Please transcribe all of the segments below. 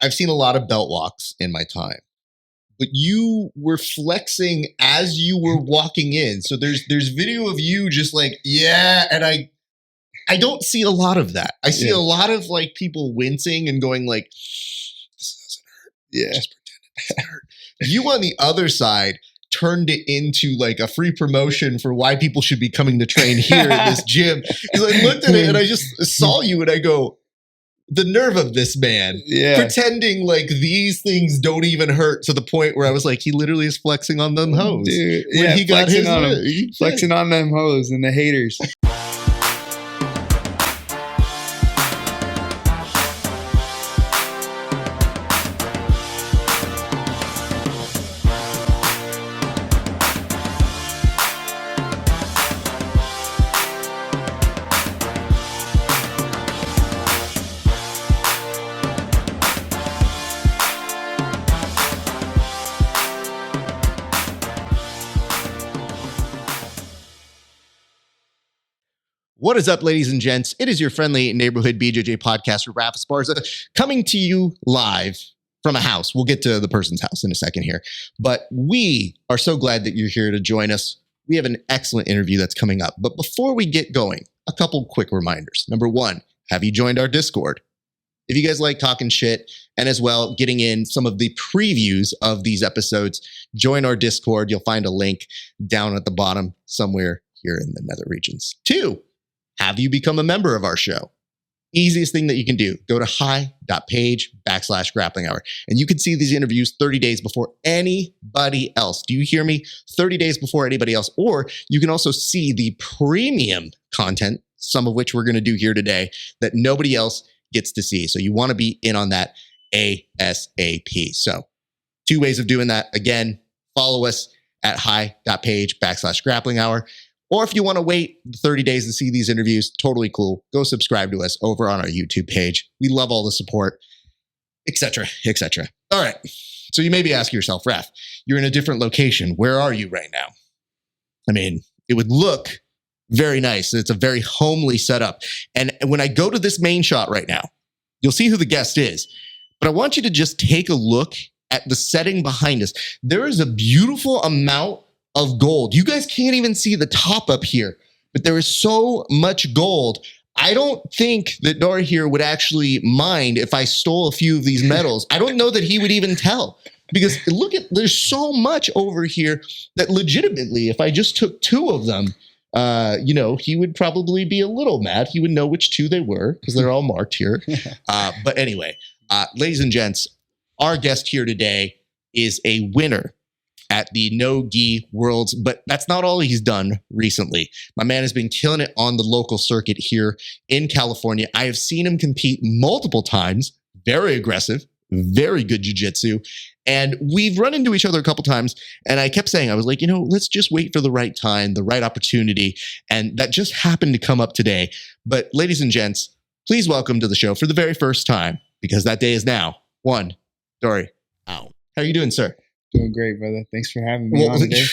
I've seen a lot of belt walks in my time, but you were flexing as you were walking in. So there's video of you just like, yeah. And I don't see a lot of that. I see a lot of like people wincing and going like, this doesn't hurt. Yeah. Just pretend it doesn't hurt. You on the other side turned it into like a free promotion for why people should be coming to train here in this gym. Because I looked at it and I just saw you and I go, the nerve of this man pretending like these things don't even hurt to the point where I was like, he literally is flexing on them hoes. Dude, when he got his on them, flexing on them hoes and the haters. What is up, ladies and gents? It is your friendly neighborhood BJJ podcaster, Raph Esparza, coming to you live from a house. We'll get to the person's house in a second here. But we are so glad that you're here to join us. We have an excellent interview that's coming up. But before we get going, a couple quick reminders. Number one, have you joined our Discord? If you guys like talking shit and as well getting in some of the previews of these episodes, join our Discord. You'll find a link down at the bottom somewhere here in the nether regions. Two, have you become a member of our show? Easiest thing that you can do, go to HY.PAGE/grappling hour. And you can see these interviews 30 days before anybody else. Do you hear me? 30 days before anybody else. Or you can also see the premium content, some of which we're going to do here today, that nobody else gets to see. So you want to be in on that ASAP. So 2 ways of doing that. Again, follow us at HY.PAGE/grappling hour. Or if you want to wait 30 days to see these interviews, totally cool. Go subscribe to us over on our YouTube page. We love all the support, etc., etc. All right. So you may be asking yourself, Raph, you're in a different location. Where are you right now? I mean, it would look very nice. It's a very homely setup. And when I go to this main shot right now, you'll see who the guest is. But I want you to just take a look at the setting behind us. There is a beautiful amount of gold. You guys can't even see the top up here, but there is so much gold. I don't think that Dory here would actually mind if I stole a few of these medals. I don't know that he would even tell, because look at, there's so much over here that legitimately, if I just took 2 of them, he would probably be a little mad. He would know which 2 they were because they're all marked here. But anyway, ladies and gents, our guest here today is a winner at the No Gi Worlds, but that's not all he's done recently. My man has been killing it on the local circuit here in California. I have seen him compete multiple times, very aggressive, very good jiu-jitsu, and we've run into each other a couple times, and I kept saying, I was like, let's just wait for the right time, the right opportunity, and that just happened to come up today. But ladies and gents, please welcome to the show for the very first time, because that day is now, one, Dory Aoun. How are you doing, sir? Doing great, brother. Thanks for having me on today.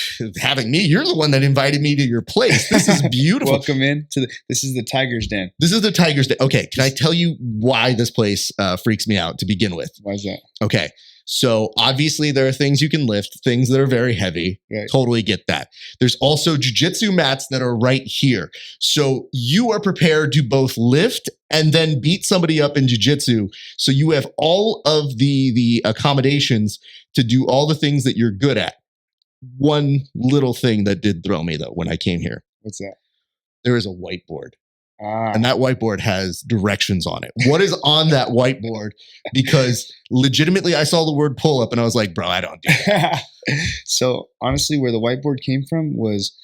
Having me? You're the one that invited me to your place. This is beautiful. Welcome in to this is the Tiger's Den. This is the Tiger's Den. Okay, can I tell you why this place freaks me out to begin with? Why is that? Okay, so obviously there are things you can lift, things that are very heavy. Right. Totally get that. There's also jiu-jitsu mats that are right here. So you are prepared to both lift and then beat somebody up in jiu-jitsu. So you have all of the accommodations to do all the things that you're good at. One little thing that did throw me though when I came here. What's that? There is a whiteboard. And that whiteboard has directions on it. What is on that whiteboard? Because legitimately I saw the word pull up and I was like, bro, I don't do that. So honestly, where the whiteboard came from was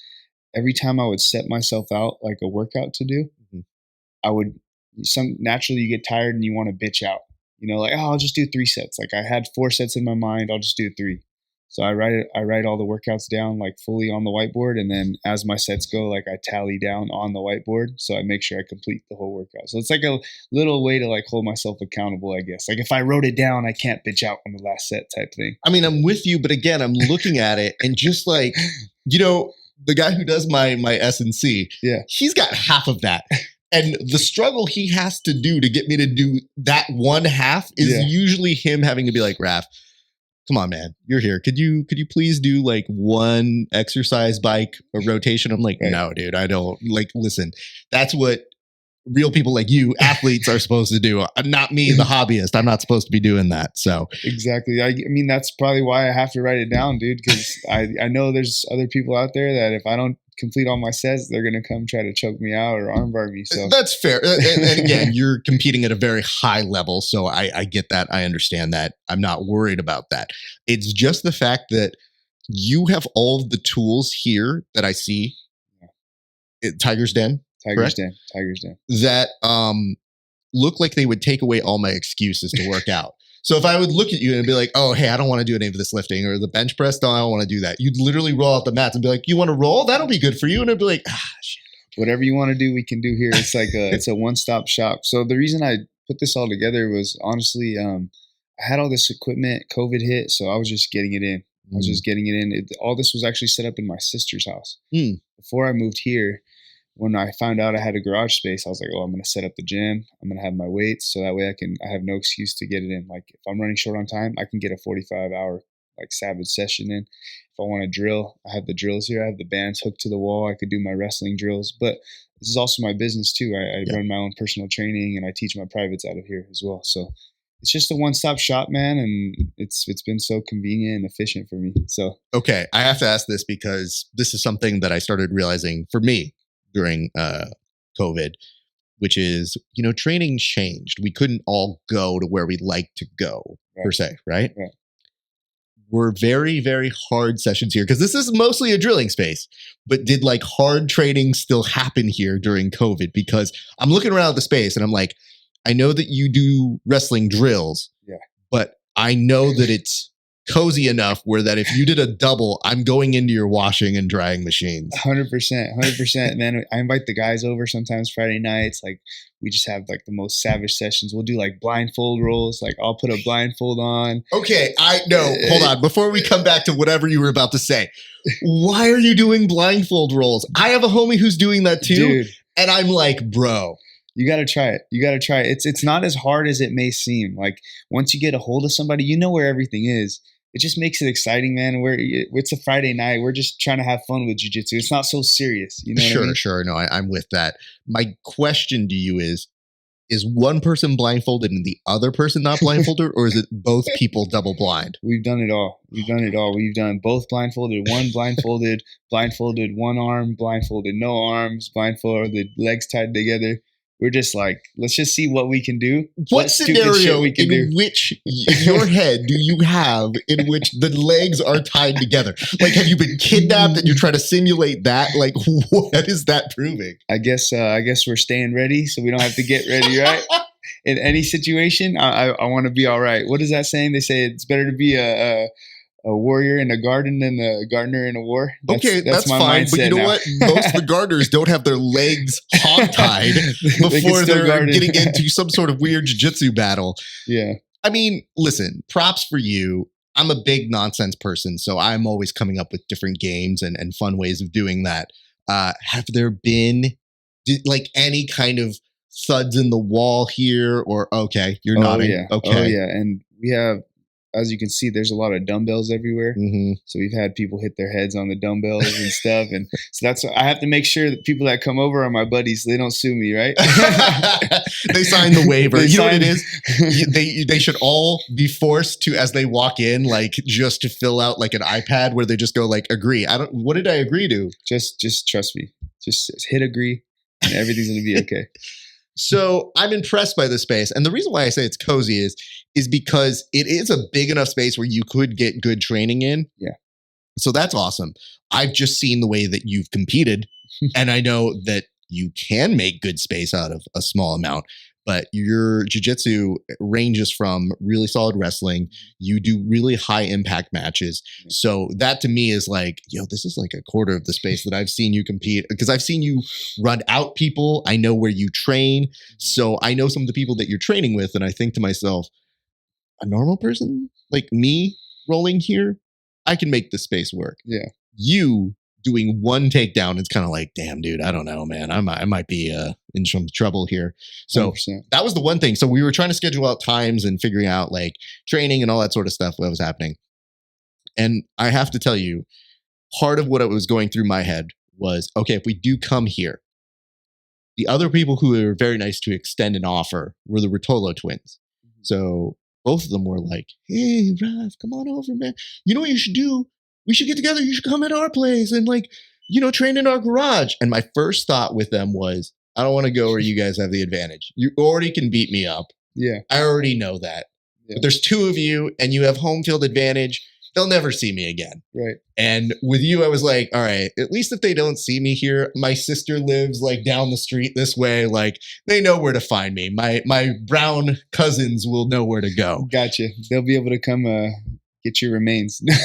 every time I would set myself out like a workout to do, I would, naturally you get tired and you want to bitch out. I'll just do 3 sets. Like I had 4 sets in my mind. I'll just do 3. So I write all the workouts down like fully on the whiteboard. And then as my sets go, like I tally down on the whiteboard. So I make sure I complete the whole workout. So it's like a little way to like hold myself accountable, I guess. Like if I wrote it down, I can't bitch out on the last set type thing. I mean, I'm with you, but again, I'm looking at it and just like, the guy who does my S&C, he's got half of that. And the struggle he has to do to get me to do that one half is usually him having to be like, Raph, come on, man, you're here. Could you please do like one exercise bike or rotation? I'm like, no, dude, I don't. Like, listen, that's what real people like you, athletes, are supposed to do. Not me, the hobbyist. I'm not supposed to be doing that. So exactly. I mean, that's probably why I have to write it down, dude, because I know there's other people out there that if I don't complete all my sets, they're going to come try to choke me out or armbar me. So that's fair. And again, you're competing at a very high level. So I get that. I understand that. I'm not worried about that. It's just the fact that you have all of the tools here that I see. Tiger's Den. Tiger's Den. That look like they would take away all my excuses to work out. So if I would look at you and be like, oh, hey, I don't want to do any of this lifting or the bench press, no, I don't want to do that. You'd literally roll out the mats and be like, you want to roll? That'll be good for you. And I'd be like, shit. Whatever you want to do, we can do here. It's like it's a one-stop shop. So the reason I put this all together was honestly, I had all this equipment, COVID hit, so I was just getting it in. All this was actually set up in my sister's house. Before I moved here, when I found out I had a garage space, I was like, oh, I'm going to set up the gym. I'm going to have my weights so that way I have no excuse to get it in. Like if I'm running short on time, I can get a 45-hour like savage session in. If I want to drill, I have the drills here. I have the bands hooked to the wall. I could do my wrestling drills, but this is also my business too. I run my own personal training and I teach my privates out of here as well. So it's just a one-stop shop, man. And it's been so convenient and efficient for me. So, okay. I have to ask this because this is something that I started realizing for me during COVID, which is, training changed. We couldn't all go to where we'd like to go per se, right? Were very, very hard sessions here because this is mostly a drilling space, but did like hard training still happen here during COVID? Because I'm looking around the space and I'm like, I know that you do wrestling drills, but I know that it's cozy enough where that if you did a double, I'm going into your washing and drying machines. 100%. Man, I invite the guys over sometimes Friday nights. Like we just have like the most savage sessions. We'll do like blindfold rolls. Like I'll put a blindfold on. Okay, hold on. Before we come back to whatever you were about to say, why are you doing blindfold rolls? I have a homie who's doing that too. Dude. And I'm like, bro. You got to try it. It's not as hard as it may seem. Like once you get a hold of somebody, you know where everything is. It just makes it exciting, man. It's a Friday night. We're just trying to have fun with jiu-jitsu. It's not so serious. You know what I mean? Sure. No, I'm with that. My question to you is one person blindfolded and the other person not blindfolded, or is it both people double blind? We've done it all. We've done both blindfolded, one blindfolded, blindfolded one arm, blindfolded no arms, blindfolded legs tied together. We're just like, let's just see what we can do. What scenario in which your head do you have in which the legs are tied together? Like, have you been kidnapped and you're trying to simulate that? Like, what is that proving? I guess we're staying ready so we don't have to get ready, right? In any situation, I want to be all right. What is that saying? They say it's better to be a warrior in a garden than a gardener in a war. That's fine. But you know what? Most of the gardeners don't have their legs hog-tied before they're getting into some sort of weird jiu-jitsu battle. Yeah. I mean, listen, props for you. I'm a big nonsense person, so I'm always coming up with different games and fun ways of doing that. Have there been like any kind of thuds in the wall here? Or okay, you're nodding. Yeah. Okay. Oh yeah, and we have, as you can see, there's a lot of dumbbells everywhere. So we've had people hit their heads on the dumbbells and stuff. And so I have to make sure that people that come over are my buddies. They don't sue me, right? They sign the waiver. Know what it is? They should all be forced to, as they walk in, like just to fill out like an iPad where they just go like, agree. What did I agree to? Just trust me. Just hit agree and everything's going to be okay. So I'm impressed by the space. And the reason why I say it's cozy is because it is a big enough space where you could get good training in. Yeah. So that's awesome. I've just seen the way that you've competed and I know that you can make good space out of a small amount, but your jiu-jitsu ranges from really solid wrestling. You do really high impact matches. So that to me is like, this is like a quarter of the space that I've seen you compete, because I've seen you run out people. I know where you train. So I know some of the people that you're training with. And I think to myself, a normal person like me rolling here, I can make this space work. Yeah. You doing one takedown, it's kind of like, damn, dude, I don't know, man. I might be in some trouble here. So 100%. that was the one thing. So we were trying to schedule out times and figuring out like training and all that sort of stuff, what was happening. And I have to tell you, part of what was going through my head was, okay, if we do come here, the other people who were very nice to extend an offer were the Rotolo twins. So both of them were like, hey, Raf, come on over, man. You know what you should do? We should get together. You should come at our place and like, train in our garage. And my first thought with them was, I don't want to go where you guys have the advantage. You already can beat me up. Yeah. I already know that. Yeah. But there's two of you and you have home field advantage. They'll never see me again. Right. And with you, I was like, all right, at least if they don't see me here, my sister lives like down the street this way. Like they know where to find me. My brown cousins will know where to go. Gotcha. They'll be able to come get your remains. They're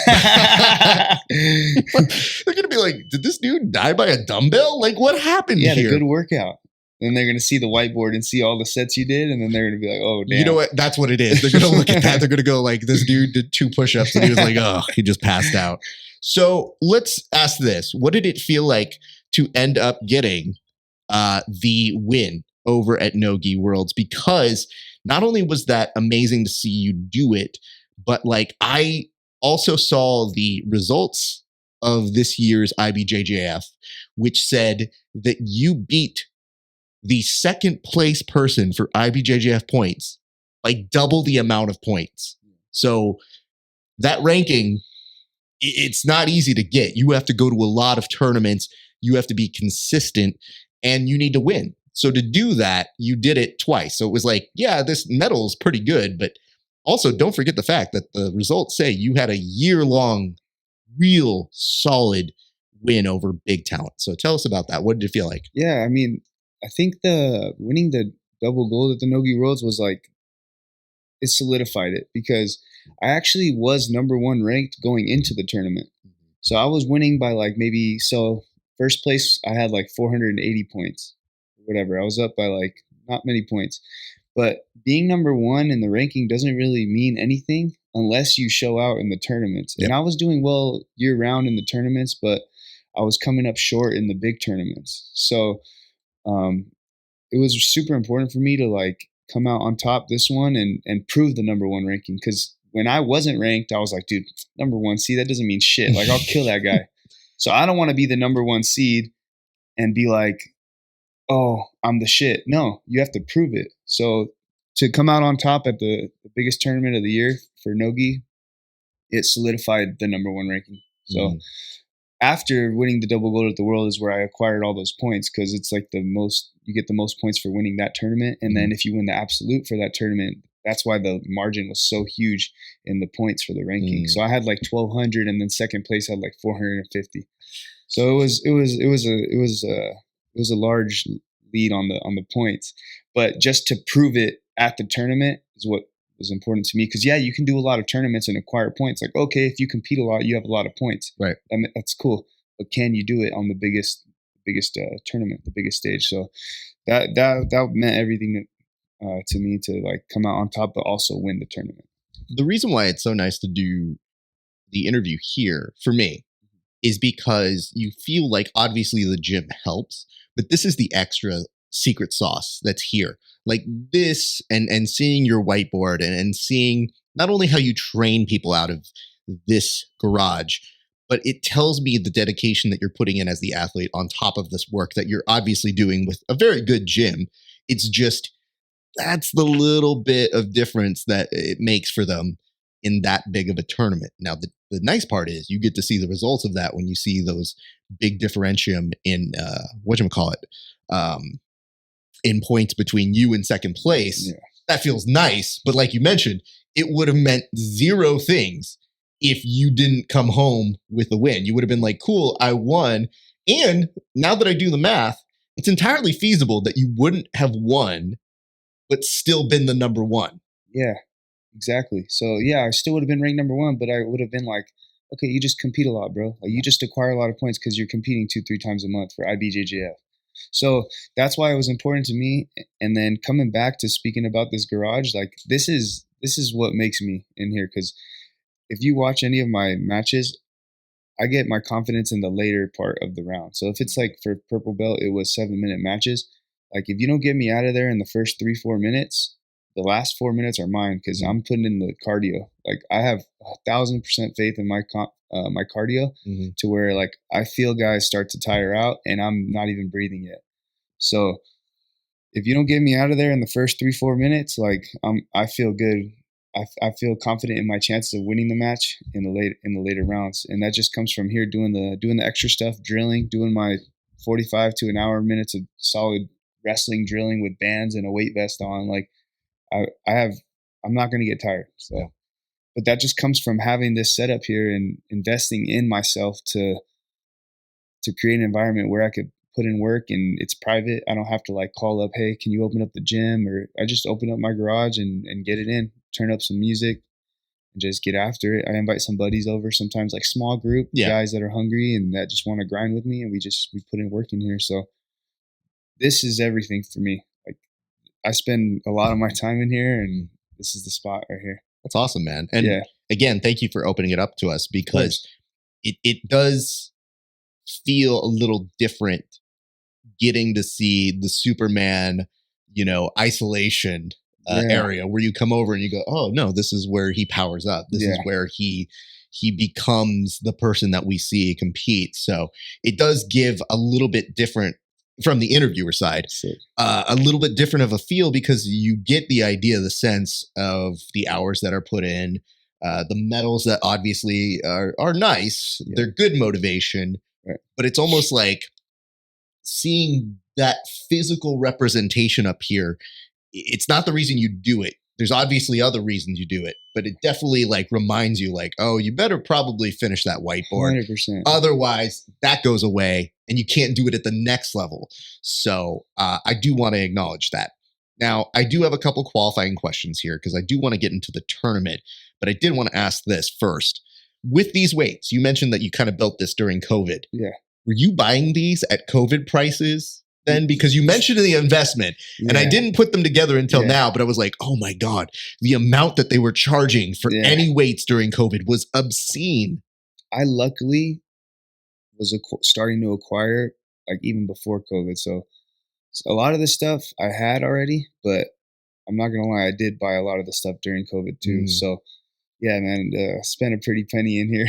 going to be like, did this dude die by a dumbbell? Like what happened here? Yeah, a good workout. Then they're going to see the whiteboard and see all the sets you did. And then they're going to be like, oh, damn. You know what? That's what it is. They're going to look at that. They're going to go like, this dude did 2 push-ups and he was like, oh, he just passed out. So let's ask this. What did it feel like to end up getting the win over at No Gi Worlds? Because not only was that amazing to see you do it, but like I also saw the results of this year's IBJJF, which said that you beat the second place person for IBJJF points by double the amount of points. So that ranking, it's not easy to get. You have to go to a lot of tournaments. You have to be consistent and you need to win. So to do that, you did it twice. So it was like, yeah, this medal is pretty good, but also don't forget the fact that the results say you had a year-long, real solid win over big talent. So tell us about that. What did it feel like? Yeah, I mean, I think winning the double gold at the No Gi Worlds was like, it solidified it because I actually was #1 ranked going into the tournament. So I was winning by like first place, I had like 480 points, whatever. I was up by like not many points, but being #1 in the ranking doesn't really mean anything unless you show out in the tournaments. Yep. And I was doing well year round in the tournaments, but I was coming up short in the big tournaments. So it was super important for me to like come out on top this one and prove the #1 ranking. Cause when I wasn't ranked, I was like, dude, #1 seed, that doesn't mean shit. Like I'll kill that guy. So I don't want to be the #1 seed and be like, oh, I'm the shit. No, you have to prove it. So to come out on top at the biggest tournament of the year for No Gi, it solidified the #1 ranking. So after winning the double gold at the world is where I acquired all those points because it's like you get the most points for winning that tournament. And then if you win the absolute for that tournament, that's why the margin was so huge in the points for the ranking. So I had like 1,200 and then second place had like 450. So it was a large lead on the points, but just to prove it at the tournament is what was important to me. Cause yeah, you can do a lot of tournaments and acquire points. Like, okay, if you compete a lot, you have a lot of points. Right. I mean, that's cool. But can you do it on the biggest tournament, the biggest stage? So that meant everything to me to like come out on top, but also win the tournament. The reason why it's so nice to do the interview here for me is because you feel like obviously the gym helps, but this is the extra secret sauce that's here. Like this and seeing your whiteboard and seeing not only how you train people out of this garage, but it tells me the dedication that you're putting in as the athlete on top of this work that you're obviously doing with a very good gym. It's just, that's the little bit of difference that it makes for them in that big of a tournament. Now, the nice part is you get to see the results of that when you see those big differentium in, in points between you and second place. Yeah. That feels nice. But like you mentioned, it would have meant 0 things if you didn't come home with a win. You would have been like, cool, I won. And now that I do the math, it's entirely feasible that you wouldn't have won, but still been the #1. Yeah, exactly. So yeah, I still would have been ranked #1, but I would have been like, okay, you just compete a lot, bro. Like you just acquire a lot of points because you're competing 2-3 times a month for IBJJF. So that's why it was important to me. And then coming back to speaking about this garage, like this is what makes me in here. Because if you watch any of my matches, I get my confidence in the later part of the round. So if it's like for purple belt, it was 7-minute matches. Like if you don't get me out of there in the first 3-4 minutes, the last 4 minutes are mine because I'm putting in the cardio. Like I have 1,000% faith in my my cardio to where like I feel guys start to tire out and I'm not even breathing yet. So if you don't get me out of there in the first 3-4 minutes, like I feel good. I feel confident in my chances of winning the match in the later rounds, and that just comes from here doing the extra stuff, drilling, doing my 45 to an hour minutes of solid wrestling drilling with bands and a weight vest on. Like I'm not going to get tired. So, but that just comes from having this setup here and investing in myself to create an environment where I could put in work and it's private. I don't have to like call up, hey, can you open up the gym? Or I just open up my garage and get it in, turn up some music and just get after it. I invite some buddies over, sometimes like small group guys that are hungry and that just want to grind with me. And we put in work in here. So this is everything for me. Like I spend a lot of my time in here and this is the spot right here. That's awesome, man. And again, thank you for opening it up to us because it does feel a little different getting to see the Superman, isolation area where you come over and you go, oh no, this is where he powers up. This is where he becomes the person that we see compete. So it does give a little bit different from the interviewer side, a little bit different of a feel because you get the idea, the sense of the hours that are put in, the medals that obviously are nice. They're good motivation, but it's almost like seeing that physical representation up here. It's not the reason you do it. There's obviously other reasons you do it, but it definitely like reminds you like, oh, you better probably finish that whiteboard. 100%. Otherwise that goes away and you can't do it at the next level. So I do want to acknowledge that. Now, I do have a couple qualifying questions here because I do want to get into the tournament, but I did want to ask this first. With these weights, you mentioned that you kind of built this during COVID. Yeah. Were you buying these at COVID prices then? Because you mentioned the investment and I didn't put them together until now, but I was like, oh my God, the amount that they were charging for any weights during COVID was obscene. I luckily was starting to acquire like even before COVID. So a lot of the stuff I had already, but I'm not going to lie, I did buy a lot of the stuff during COVID too. So yeah, man, spent a pretty penny in here.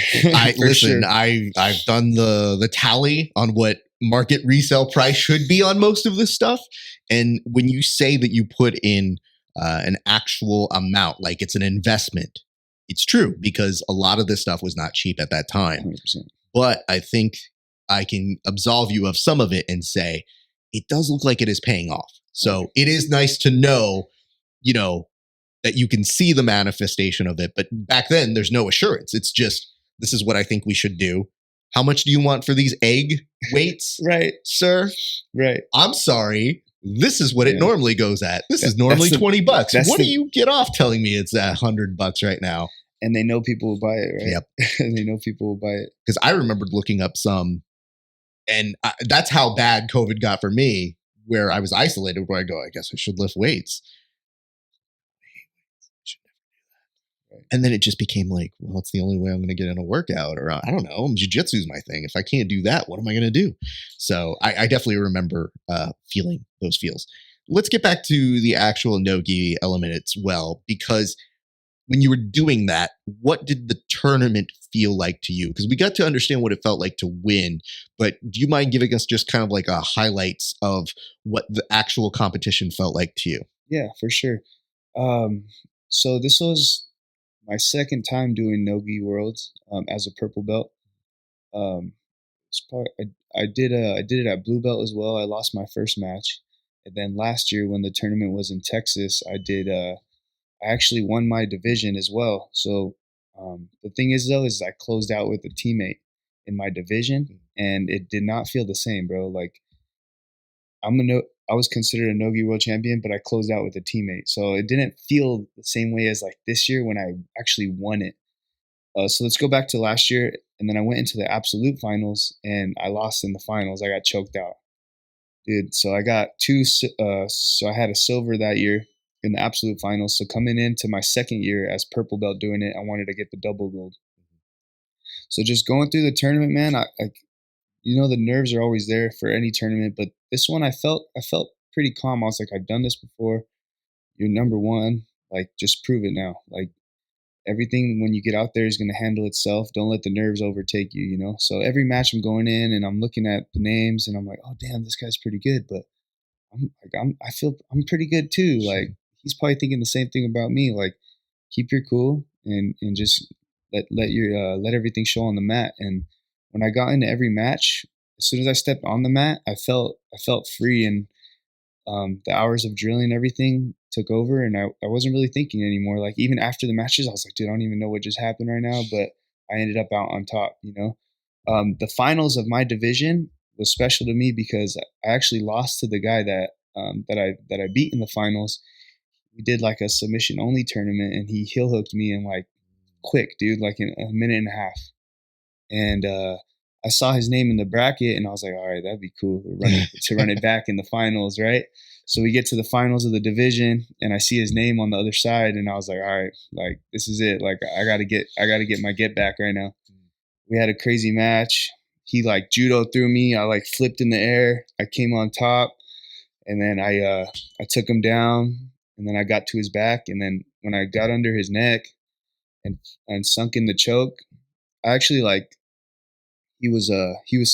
Listen, I've done the tally on what market resale price should be on most of this stuff. And when you say that you put in an actual amount, like it's an investment, it's true because a lot of this stuff was not cheap at that time. 100%. But I think I can absolve you of some of it and say it does look like it is paying off. So it is nice to know, that you can see the manifestation of it. But back then, there's no assurance. It's just, this is what I think we should do. How much do you want for these egg weights? Right. Sir? Right. I'm sorry. This is what it normally goes at. This is normally $20. What do you get off telling me it's at $100 right now? And they know people will buy it, right? Yep. And they know people will buy it. Because I remembered looking up some, and that's how bad COVID got for me, where I was isolated, where I go, I guess I should lift weights. And then it just became like, well, it's the only way I'm going to get in a workout, or I don't know, jiu-jitsu is my thing. If I can't do that, what am I going to do? So I definitely remember feeling those feels. Let's get back to the actual no-gi element as well, because when you were doing that, what did the tournament feel like to you? Because we got to understand what it felt like to win, but do you mind giving us just kind of like a highlights of what the actual competition felt like to you? Yeah, for sure. So this was my second time doing No Gi Worlds as a purple belt. I did it at blue belt as well. I lost my first match, and then last year when the tournament was in Texas, I actually won my division as well. So the thing is though, is I closed out with a teammate in my division, and it did not feel the same, bro. Like I was considered a no-gi world champion, but I closed out with a teammate. So it didn't feel the same way as like this year when I actually won it. So let's go back to last year. And then I went into the absolute finals and I lost in the finals. I got choked out. Dude, so I got so I had a silver that year in the absolute finals. So coming into my second year as purple belt doing it, I wanted to get the double gold. So just going through the tournament, man, I you know, the nerves are always there for any tournament, but this one I felt pretty calm. I was like, I've done this before. You're number one. Like, just prove it now. Like, everything when you get out there is going to handle itself. Don't let the nerves overtake you, you know? So every match I'm going in and I'm looking at the names and I'm like, oh, damn, this guy's pretty good. But I feel I'm pretty good too. Like, he's probably thinking the same thing about me. Like, keep your cool and just let everything show on the mat. And when I got into every match, as soon as I stepped on the mat, I felt free, and the hours of drilling and everything took over, and I wasn't really thinking anymore. Like, even after the matches, I was like, dude, I don't even know what just happened right now, but I ended up out on top, you know? The finals of my division was special to me because I actually lost to the guy that I beat in the finals. We did like a submission only tournament, and he heel hooked me in like quick, dude, like in a minute and a half. And I saw his name in the bracket, and I was like, all right, that'd be cool to run it back in the finals, right? So we get to the finals of the division, and I see his name on the other side, and I was like, all right, like, this is it. Like, I gotta get my get back right now. We had a crazy match. He like judo threw me. I like flipped in the air. I came on top, and then I took him down, and then I got to his back, and then when I got under his neck and sunk in the choke, I actually like he was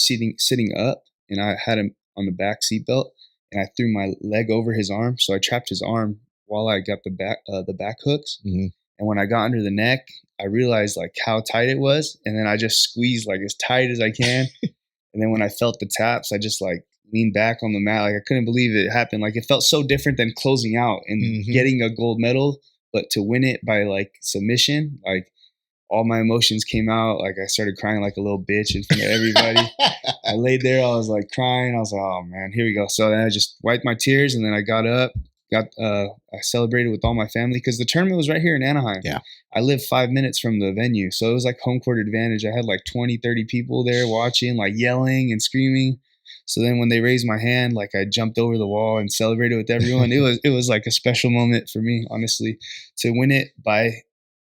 sitting up, and I had him on the back seatbelt, and I threw my leg over his arm, so I trapped his arm while I got the back hooks. Mm-hmm. And when I got under the neck, I realized like how tight it was, and then I just squeezed like as tight as I can. And then when I felt the taps, I just like leaned back on the mat. Like, I couldn't believe it happened. Like, it felt so different than closing out and getting a gold medal, but to win it by like submission, like, all my emotions came out. Like, I started crying like a little bitch in front of everybody. I laid there, I was like crying. I was like, oh man, here we go. So then I just wiped my tears, and then I got up, I celebrated with all my family because the tournament was right here in Anaheim. Yeah. I live 5 minutes from the venue. So it was like home court advantage. I had like 20, 30 people there watching, like yelling and screaming. So then when they raised my hand, like, I jumped over the wall and celebrated with everyone. It was like a special moment for me, honestly, to win it by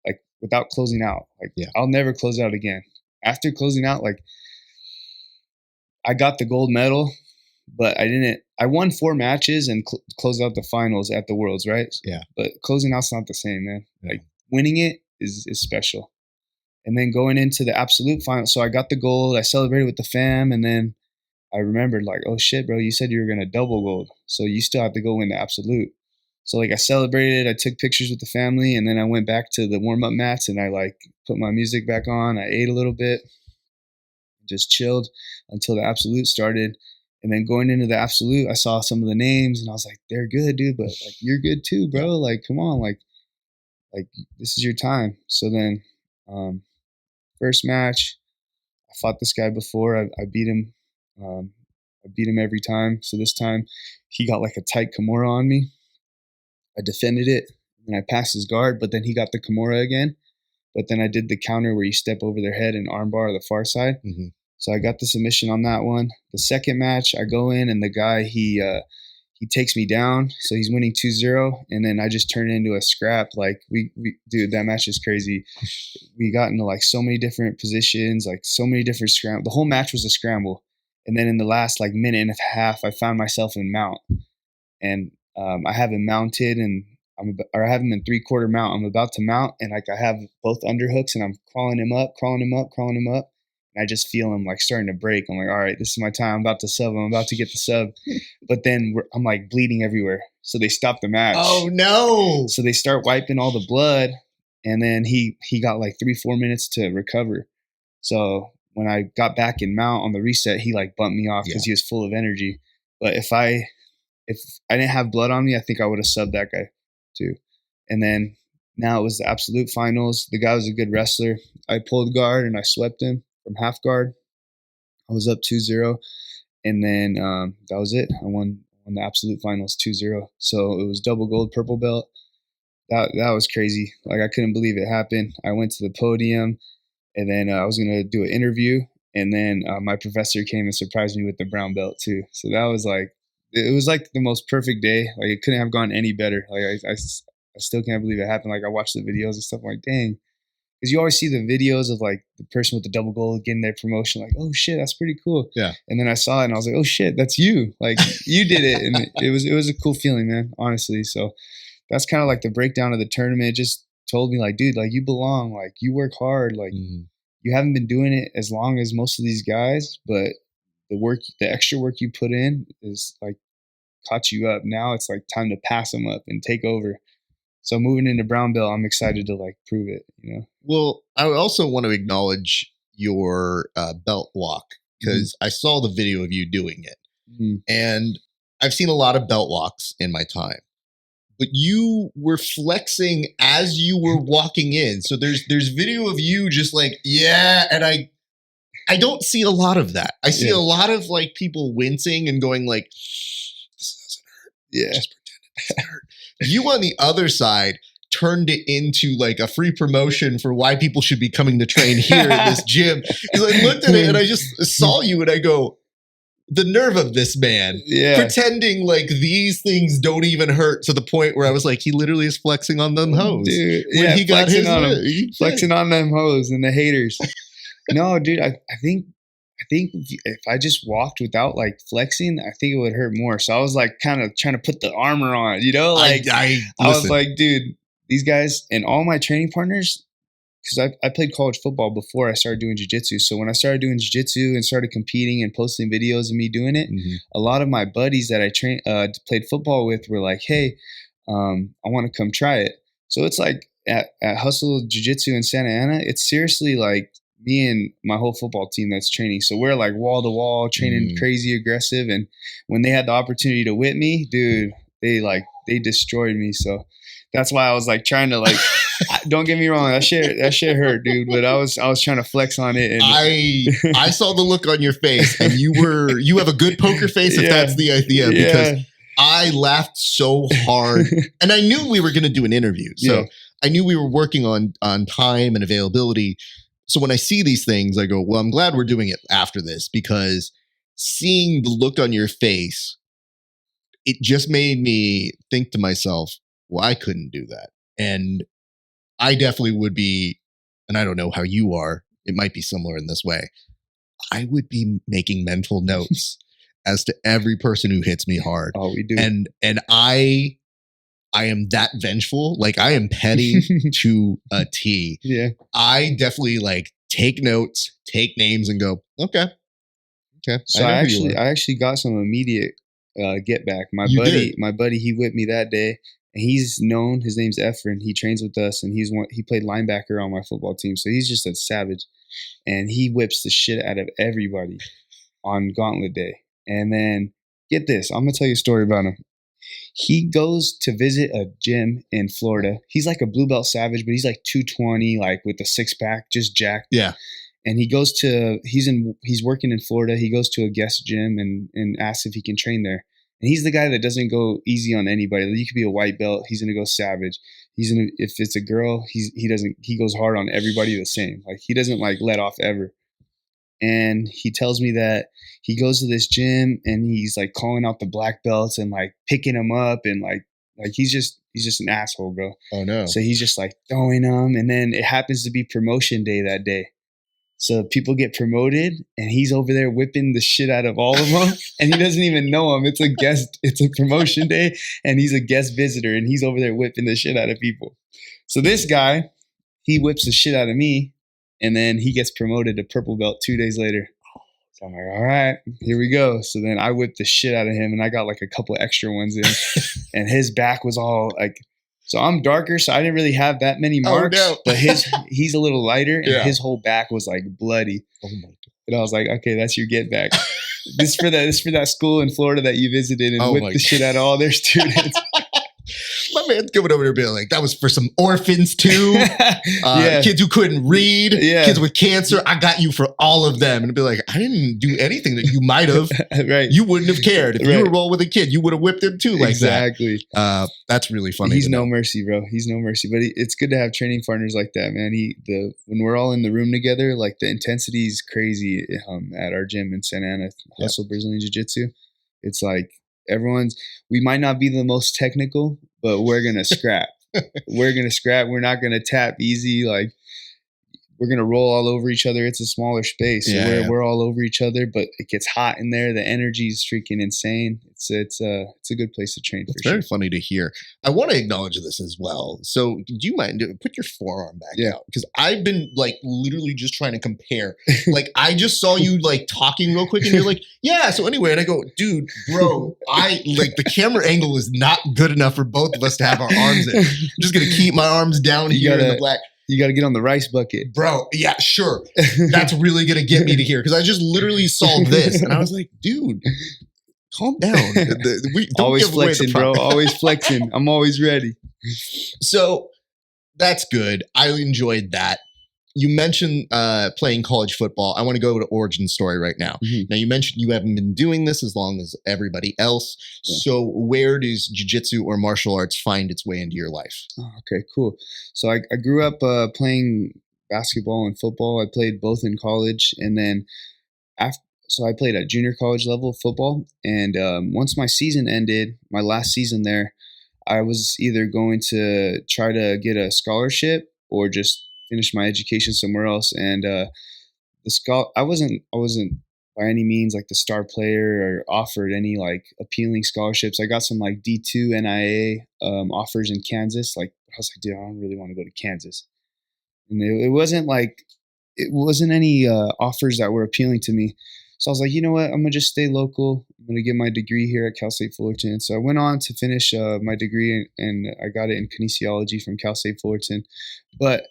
like without closing out. Like, yeah. I'll never close out again. After closing out, like, I got the gold medal, but I won 4 matches and closed out the finals at the Worlds, right? Yeah. But closing out's not the same, man. Yeah. Like, winning it is special. And then going into the absolute final, so I got the gold, I celebrated with the fam, and then I remembered like, oh shit, bro, you said you were going to double gold. So you still have to go win the absolute. So like, I celebrated, I took pictures with the family, and then I went back to the warm-up mats, and I like put my music back on. I ate a little bit, just chilled until the absolute started. And then going into the absolute, I saw some of the names, and I was like, they're good, dude, but like, you're good too, bro. Like, come on, like this is your time. So then first match, I fought this guy before. I beat him. I beat him every time. So this time he got like a tight Kimura on me. I defended it, and I passed his guard, but then he got the Kimura again. But then I did the counter where you step over their head and armbar the far side. Mm-hmm. So I got the submission on that one. The second match, I go in, and the guy, he takes me down. So he's winning 2-0, and then I just turn it into a scrap. Like, we dude, that match is crazy. We got into like so many different positions, like so many different scrambles. The whole match was a scramble. And then in the last like minute and a half, I found myself in mount, and I have him mounted, and I have him in 3/4 mount. I'm about to mount, and like, I have both underhooks, and I'm crawling him up. And I just feel him like starting to break. I'm like, all right, this is my time. I'm about to sub. I'm about to get the sub. But then I'm like bleeding everywhere. So they stop the match. Oh no. So they start wiping all the blood. And then he got like 3-4 minutes to recover. So when I got back in mount on the reset, he like bumped me off because he was full of energy. But if I didn't have blood on me, I think I would have subbed that guy too. And then now it was the absolute finals. The guy was a good wrestler. I pulled guard and I swept him from half guard. I was up 2-0, and then that was it. I won the absolute finals 2-0. So it was double gold, purple belt. That was crazy. Like, I couldn't believe it happened. I went to the podium, and then I was gonna do an interview, and then my professor came and surprised me with the brown belt too. So that was like, it was like the most perfect day. Like, it couldn't have gone any better. Like, I still can't believe it happened. Like, I watched the videos and stuff. I'm like, dang. because you always see the videos of like the person with the double gold getting their promotion, like, oh shit, that's pretty cool. Yeah. And then I saw it and I was like, oh shit, that's you. Like you did it. And it was a cool feeling, man, honestly. So that's kind of like the breakdown of the tournament. It just told me like, dude, like you belong, like you work hard, like you haven't been doing it as long as most of these guys, but the extra work you put in is like caught you up. Now it's like time to pass them up and take over. So moving into brown belt, I'm excited to like prove it, you know? Well, I also want to acknowledge your belt walk, because I saw the video of you doing it. And I've seen a lot of belt walks in my time, but you were flexing as you were walking in. So there's video of you just like, yeah. And I don't see a lot of that. I see a lot of like people wincing and going like, this doesn't hurt. Yeah. Just pretend it doesn't hurt. You on the other side turned it into like a free promotion for why people should be coming to train here at this gym. Because I looked at it and I just saw you and I go, the nerve of this man, pretending like these things don't even hurt, to the point where I was like, he literally is flexing on them hoes. Dude, when he got his on them, flexing on them hoes and the haters. No, dude, I think if I just walked without like flexing, I think it would hurt more. So I was like kind of trying to put the armor on, you know? Like I was like, dude, these guys and all my training partners, because I played college football before I started doing jiu-jitsu. So when I started doing jiu-jitsu and started competing and posting videos of me doing it, a lot of my buddies that I played football with were like, hey, I want to come try it. So it's like at Hustle Jiu-Jitsu in Santa Ana, it's seriously like me and my whole football team that's training. So we're like wall to wall training, crazy aggressive. And when they had the opportunity to whip me, dude, they destroyed me. So that's why I was like trying to like, don't get me wrong, that shit hurt, dude. But I was trying to flex on it. And I saw the look on your face, and you have a good poker face, if that's the idea, because I laughed so hard, and I knew we were going to do an interview. So I knew we were working on time and availability. So when I see these things, I go, well, I'm glad we're doing it after this, because seeing the look on your face, it just made me think to myself, well, I couldn't do that. And I definitely would be, and I don't know how you are, it might be similar in this way. I would be making mental notes as to every person who hits me hard. Oh, we do. And I am that vengeful. Like, I am petty to a T. Yeah. I definitely like take notes, take names, and go, okay. So I actually got some immediate get back. My buddy, he whipped me that day. And he's known. His name's Efren. He trains with us, and he played linebacker on my football team. So he's just a savage, and he whips the shit out of everybody on Gauntlet Day. And then get this, I'm gonna tell you a story about him. He goes to visit a gym in Florida. He's like a blue belt savage, but he's like 220, like with a six pack, just jacked. Yeah. And he's working in Florida. He goes to a guest gym and asks if he can train there. And he's the guy that doesn't go easy on anybody. You could be a white belt, he's gonna go savage. If it's a girl, he goes hard on everybody the same. Like he doesn't like let off ever. And he tells me that he goes to this gym and he's like calling out the black belts and like picking them up, and like he's just an asshole, bro. Oh no. So he's just like throwing them, and then it happens to be promotion day that day. So people get promoted, and he's over there whipping the shit out of all of them, and he doesn't even know them. It's a promotion day, and he's a guest visitor, and he's over there whipping the shit out of people. So this guy, he whips the shit out of me, and then he gets promoted to purple belt 2 days later. So I'm like, all right, here we go. So then I whipped the shit out of him, and I got like a couple extra ones in, and his back was all like. So I'm darker, so I didn't really have that many marks. Oh, no. But he's a little lighter, and his whole back was like bloody. Oh my God. And I was like, okay, that's your get back. This for that school in Florida that you visited and whipped the shit out of all their students. My man's coming over there being like, that was for some orphans too. Kids who couldn't read, kids with cancer. I got you for all of them. And be like, I didn't do anything that you might have. Right. You wouldn't have cared. If you were rolling with a kid, you would have whipped him too like exactly. that. That's really funny. He's no mercy, bro. He's no mercy. But it's good to have training partners like that, man. When we're all in the room together, like the intensity is crazy at our gym in Santa Ana, Hustle Brazilian Jiu-Jitsu. It's like we might not be the most technical, but we're going to scrap. We're going to scrap. We're not going to tap easy. Like we're gonna roll all over each other. It's a smaller space, so we're all over each other, but it gets hot in there. The energy is freaking insane. It's a good place to train. It's very funny to hear. I want to acknowledge this as well. So, do you mind put your forearm back out? Because I've been like literally just trying to compare. Like I just saw you like talking real quick, and you're like, yeah. So anyway, and I go, dude, bro, I like the camera angle is not good enough for both of us to have our arms in. I'm just gonna keep my arms down here in the black. You got to get on the rice bucket. Bro, yeah, sure. That's really going to get me to here because I just literally saw this and I was like, dude, calm down. Don't always flexing, bro. Always flexing. I'm always ready. So that's good. I enjoyed that. You mentioned playing college football. I want to go to origin story right now. Mm-hmm. Now, you mentioned you haven't been doing this as long as everybody else. Yeah. So where does jiu-jitsu or martial arts find its way into your life? Oh, okay, cool. So I grew up playing basketball and football. I played both in college. And then so I played at junior college level football. And once my season ended, my last season there, I was either going to try to get a scholarship or just finish my education somewhere else. And I wasn't by any means like the star player or offered any like appealing scholarships. I got some like D2 NIA offers in Kansas. Like I was like, dude, I don't really want to go to Kansas. And it wasn't any offers that were appealing to me. So I was like, you know what? I'm gonna just stay local. I'm gonna get my degree here at Cal State Fullerton. So I went on to finish my degree, and I got it in kinesiology from Cal State Fullerton. But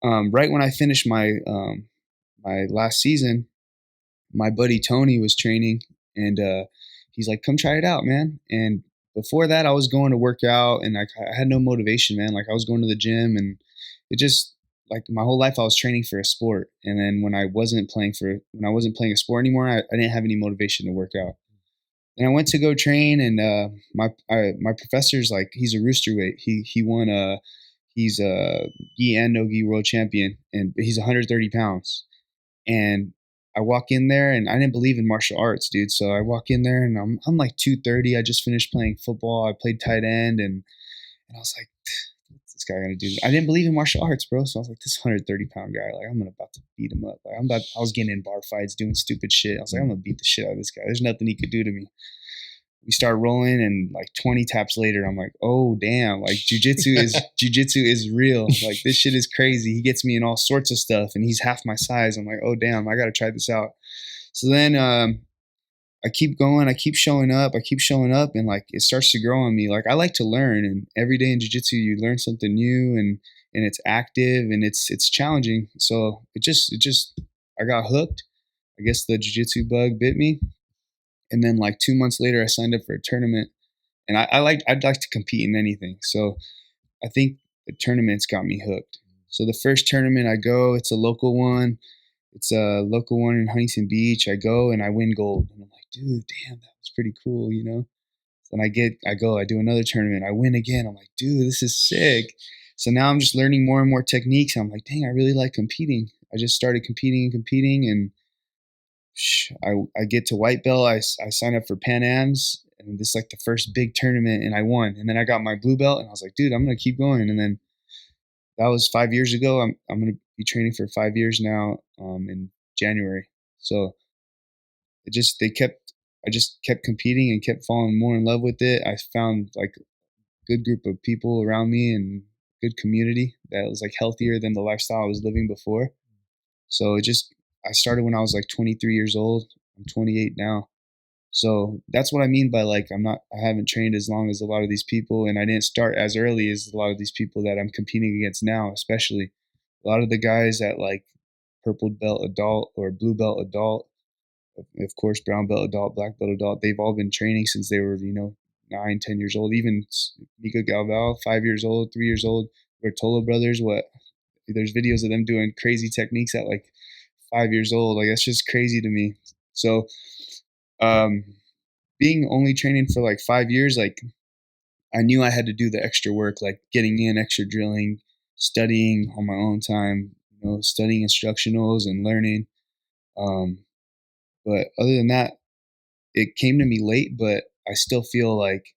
right when I finished my my last season, my buddy Tony was training, and he's like, "Come try it out, man." And before that, I was going to work out, and I had no motivation, man. Like I was going to the gym, and it just like my whole life I was training for a sport. And then when I wasn't playing a sport anymore, I didn't have any motivation to work out. And I went to go train, and my professor's like, he's a rooster weight. He won he's a gi and no gi world champion, and he's 130 pounds. And I walk in there, and I didn't believe in martial arts, dude. So I walk in there, and I'm like 230. I just finished playing football. I played tight end, and I was like, what's this guy gonna do? I didn't believe in martial arts, bro. So I was like, this 130 pound guy, like I'm about to beat him up. Like I was getting in bar fights, doing stupid shit. I was like, I'm gonna beat the shit out of this guy. There's nothing he could do to me. We start rolling, and like 20 taps later, I'm like, oh damn, like jujitsu is real. Like this shit is crazy. He gets me in all sorts of stuff, and he's half my size. I'm like, oh damn, I gotta try this out. So then I keep going, I keep showing up, and like it starts to grow on me. Like I like to learn, and every day in jiu-jitsu you learn something new, and it's active, and it's challenging. So it just I got hooked. I guess the jiu-jitsu bug bit me. And then like 2 months later, I signed up for a tournament, and I'd like to compete in anything. So I think the tournaments got me hooked. So the first tournament I go, it's a local one. It's a local one in Huntington Beach. I go and I win gold. And I'm like, dude, damn, that was pretty cool, you know? So then I do another tournament. I win again. I'm like, dude, this is sick. So now I'm just learning more and more techniques. I'm like, dang, I really like competing. I just started competing, and I get to white belt. I signed up for Pan Ams, and this is like the first big tournament, and I won. And then I got my blue belt, and I was like, dude, I'm gonna keep going. And then that was 5 years ago. I'm gonna be training for 5 years now in January. So I just kept competing and kept falling more in love with it. I found like a good group of people around me and good community that was like healthier than the lifestyle I was living before. So I started when I was like 23 years old. I'm 28 now. So that's what I mean by like I haven't trained as long as a lot of these people, and I didn't start as early as a lot of these people that I'm competing against now, especially. A lot of the guys at like purple belt adult or blue belt adult, of course, brown belt adult, black belt adult, they've all been training since they were, 9, 10 years old. Even Mika Galval, 5 years old, 3 years old. Bertolo brothers, there's videos of them doing crazy techniques at like 5 years old. Like that's just crazy to me. So being only training for like 5 years, like I knew I had to do the extra work, like getting in extra drilling, studying on my own time, studying instructionals and learning. But other than that, it came to me late, but I still feel like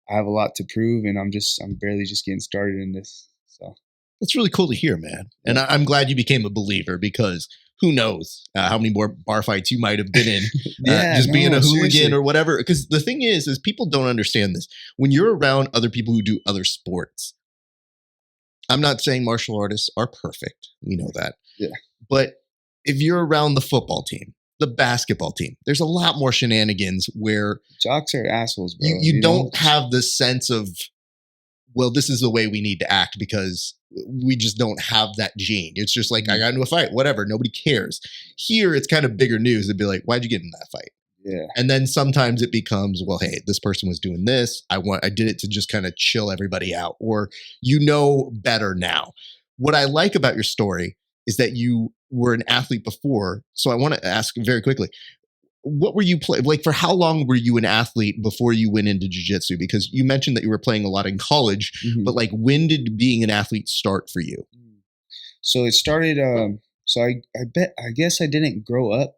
I have a lot to prove, and I'm barely just getting started in this. So That's really cool to hear, man. And I'm glad you became a believer, because who knows how many more bar fights you might have been in just being a hooligan seriously. or whatever. Because the thing is people don't understand this. When you're around other people who do other sports, I'm not saying martial artists are perfect. We know that. Yeah. But if you're around the football team, the basketball team, there's a lot more shenanigans where Jocks are assholes, bro. you don't have the sense of, well, this is the way we need to act, because we just don't have that gene. It's just like, I got into a fight, whatever, nobody cares. Here, it's kind of bigger news. It'd be like, why'd you get in that fight? Yeah. And then sometimes it becomes, well, hey, this person was doing this. I did it to just kind of chill everybody out, or you know better now. What I like about your story is that you were an athlete before. So I want to ask very quickly, what were you playing? Like, for how long were you an athlete before you went into jiu-jitsu? Because you mentioned that you were playing a lot in college, but like, when did being an athlete start for you? So it started, so I guess I didn't grow up.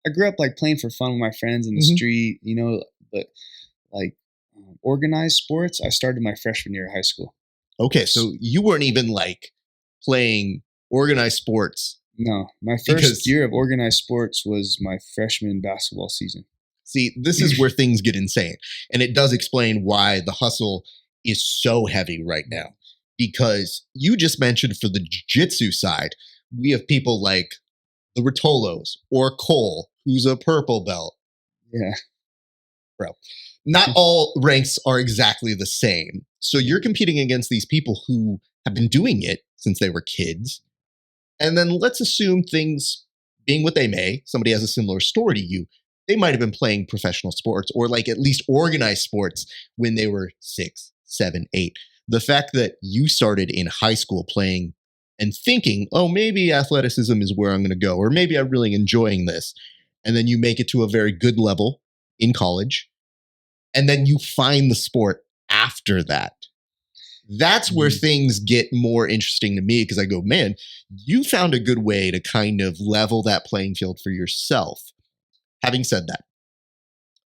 I grew up like playing for fun with my friends in the street, you know, but like organized sports, I started my freshman year of high school. Okay. So you weren't even like playing organized sports. No, my first year of organized sports was my freshman basketball season. See, this is where things get insane. And it does explain why the hustle is so heavy right now. Because you just mentioned, for the jiu-jitsu side, we have people like the Rotolos or Cole, who's a purple belt. Yeah. Bro, not all ranks are exactly the same. So you're competing against these people who have been doing it since they were kids. And then let's assume, things being what they may, somebody has a similar story to you. They might have been playing professional sports, or like at least organized sports, when they were 6, 7, 8. The fact that you started in high school playing and thinking, oh, maybe athleticism is where I'm going to go, or maybe I'm really enjoying this. And then you make it to a very good level in college. And then you find the sport after that. That's where things get more interesting to me, because I go, man, you found a good way to kind of level that playing field for yourself. Having said that,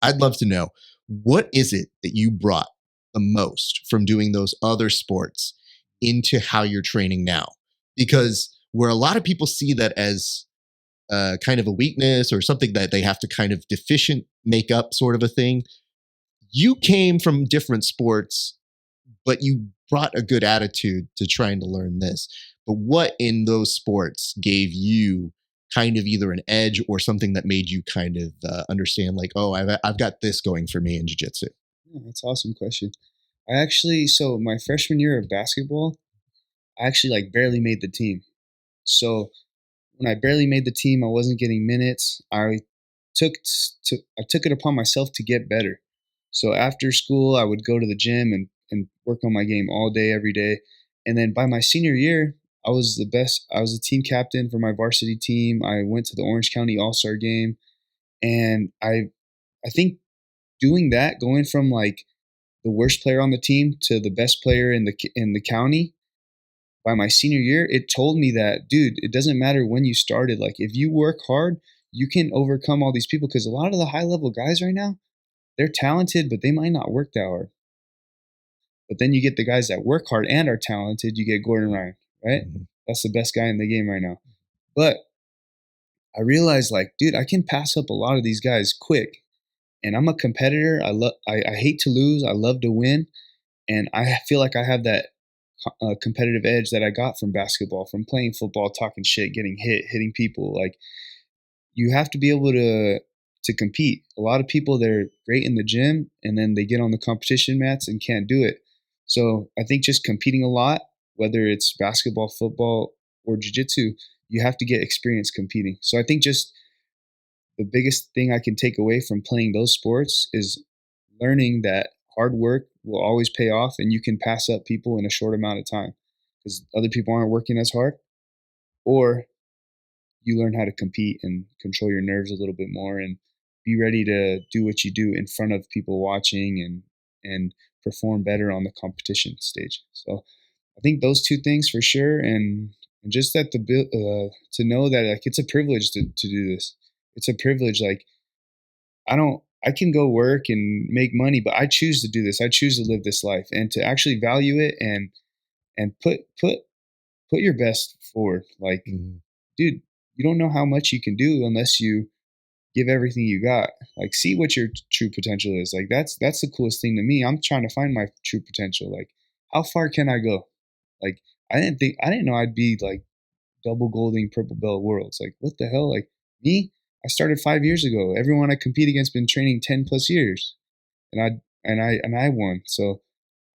I'd love to know, what is it that you brought the most from doing those other sports into how you're training now? Because where a lot of people see that as kind of a weakness, or something that they have to kind of deficient make up, sort of a thing, you came from different sports, but you brought a good attitude to trying to learn this. But what in those sports gave you kind of either an edge, or something that made you kind of understand, like, oh, I've got this going for me in jiu-jitsu? Yeah, that's an awesome question. So my freshman year of basketball, I actually like barely made the team. So when I barely made the team, I wasn't getting minutes. I took it upon myself to get better. So after school, I would go to the gym and work on my game all day, every day. And then by my senior year, I was the best. I was the team captain for my varsity team. I went to the Orange County All-Star game. And I think doing that, going from like the worst player on the team to the best player in the county, by my senior year, it told me that, dude, it doesn't matter when you started. Like, if you work hard, you can overcome all these people. Because a lot of the high level guys right now, they're talented, but they might not work that hard. But then you get the guys that work hard and are talented. You get Gordon Ryan, right? That's the best guy in the game right now. But I realized, like, dude, I can pass up a lot of these guys quick. And I'm a competitor. I hate to lose. I love to win. And I feel like I have that competitive edge that I got from basketball, from playing football, talking shit, getting hitting people. Like, you have to be able to compete. A lot of people, they're great in the gym, and then they get on the competition mats and can't do it. So I think just competing a lot, whether it's basketball, football, or jiu-jitsu, you have to get experience competing. So I think just the biggest thing I can take away from playing those sports is learning that hard work will always pay off, and you can pass up people in a short amount of time because other people aren't working as hard, or you learn how to compete and control your nerves a little bit more and be ready to do what you do in front of people watching, and perform better on the competition stage. So I think those two things for sure, and just that to know that, like, it's a privilege to do this. It's a privilege. Like, I can go work and make money, but I choose to do this. I choose to live this life and to actually value it, and put put your best forward. Like, dude, you don't know how much you can do unless you give everything you got. Like, see what your true potential is. Like, that's the coolest thing to me. I'm trying to find my true potential. Like, how far can I go? Like, I didn't know I'd be like double golding purple belt worlds. Like, what the hell? Like, me, I started 5 years ago. Everyone I compete against been training 10 plus years, and I won. So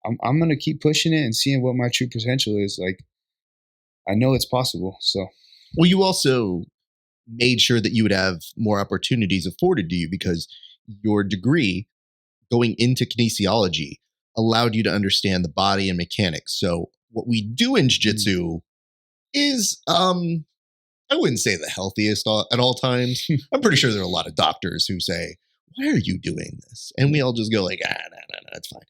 I'm gonna keep pushing it and seeing what my true potential is. Like, I know it's possible. So Well, you also made sure that you would have more opportunities afforded to you because your degree going into kinesiology allowed you to understand the body and mechanics. So what we do in jiu-jitsu is I wouldn't say the healthiest at all times. I'm pretty sure there are a lot of doctors who say, "Why are you doing this?" And we all just go like, no, it's fine.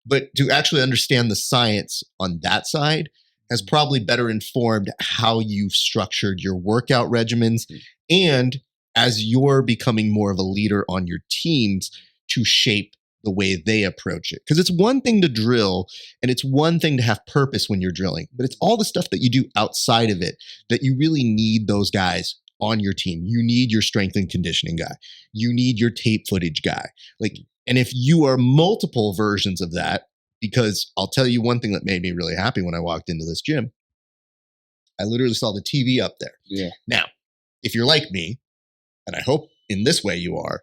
But to actually understand the science on that side has probably better informed how you've structured your workout regimens, and as you're becoming more of a leader on your teams, to shape the way they approach it. Because it's one thing to drill and it's one thing to have purpose when you're drilling, but it's all the stuff that you do outside of it that you really need those guys on your team. You need your strength and conditioning guy. You need your tape footage guy. Like, and if you are multiple versions of that, because I'll tell you one thing that made me really happy when I walked into this gym, I literally saw the TV up there. yeah, Now, if you're like me, and I hope in this way you are,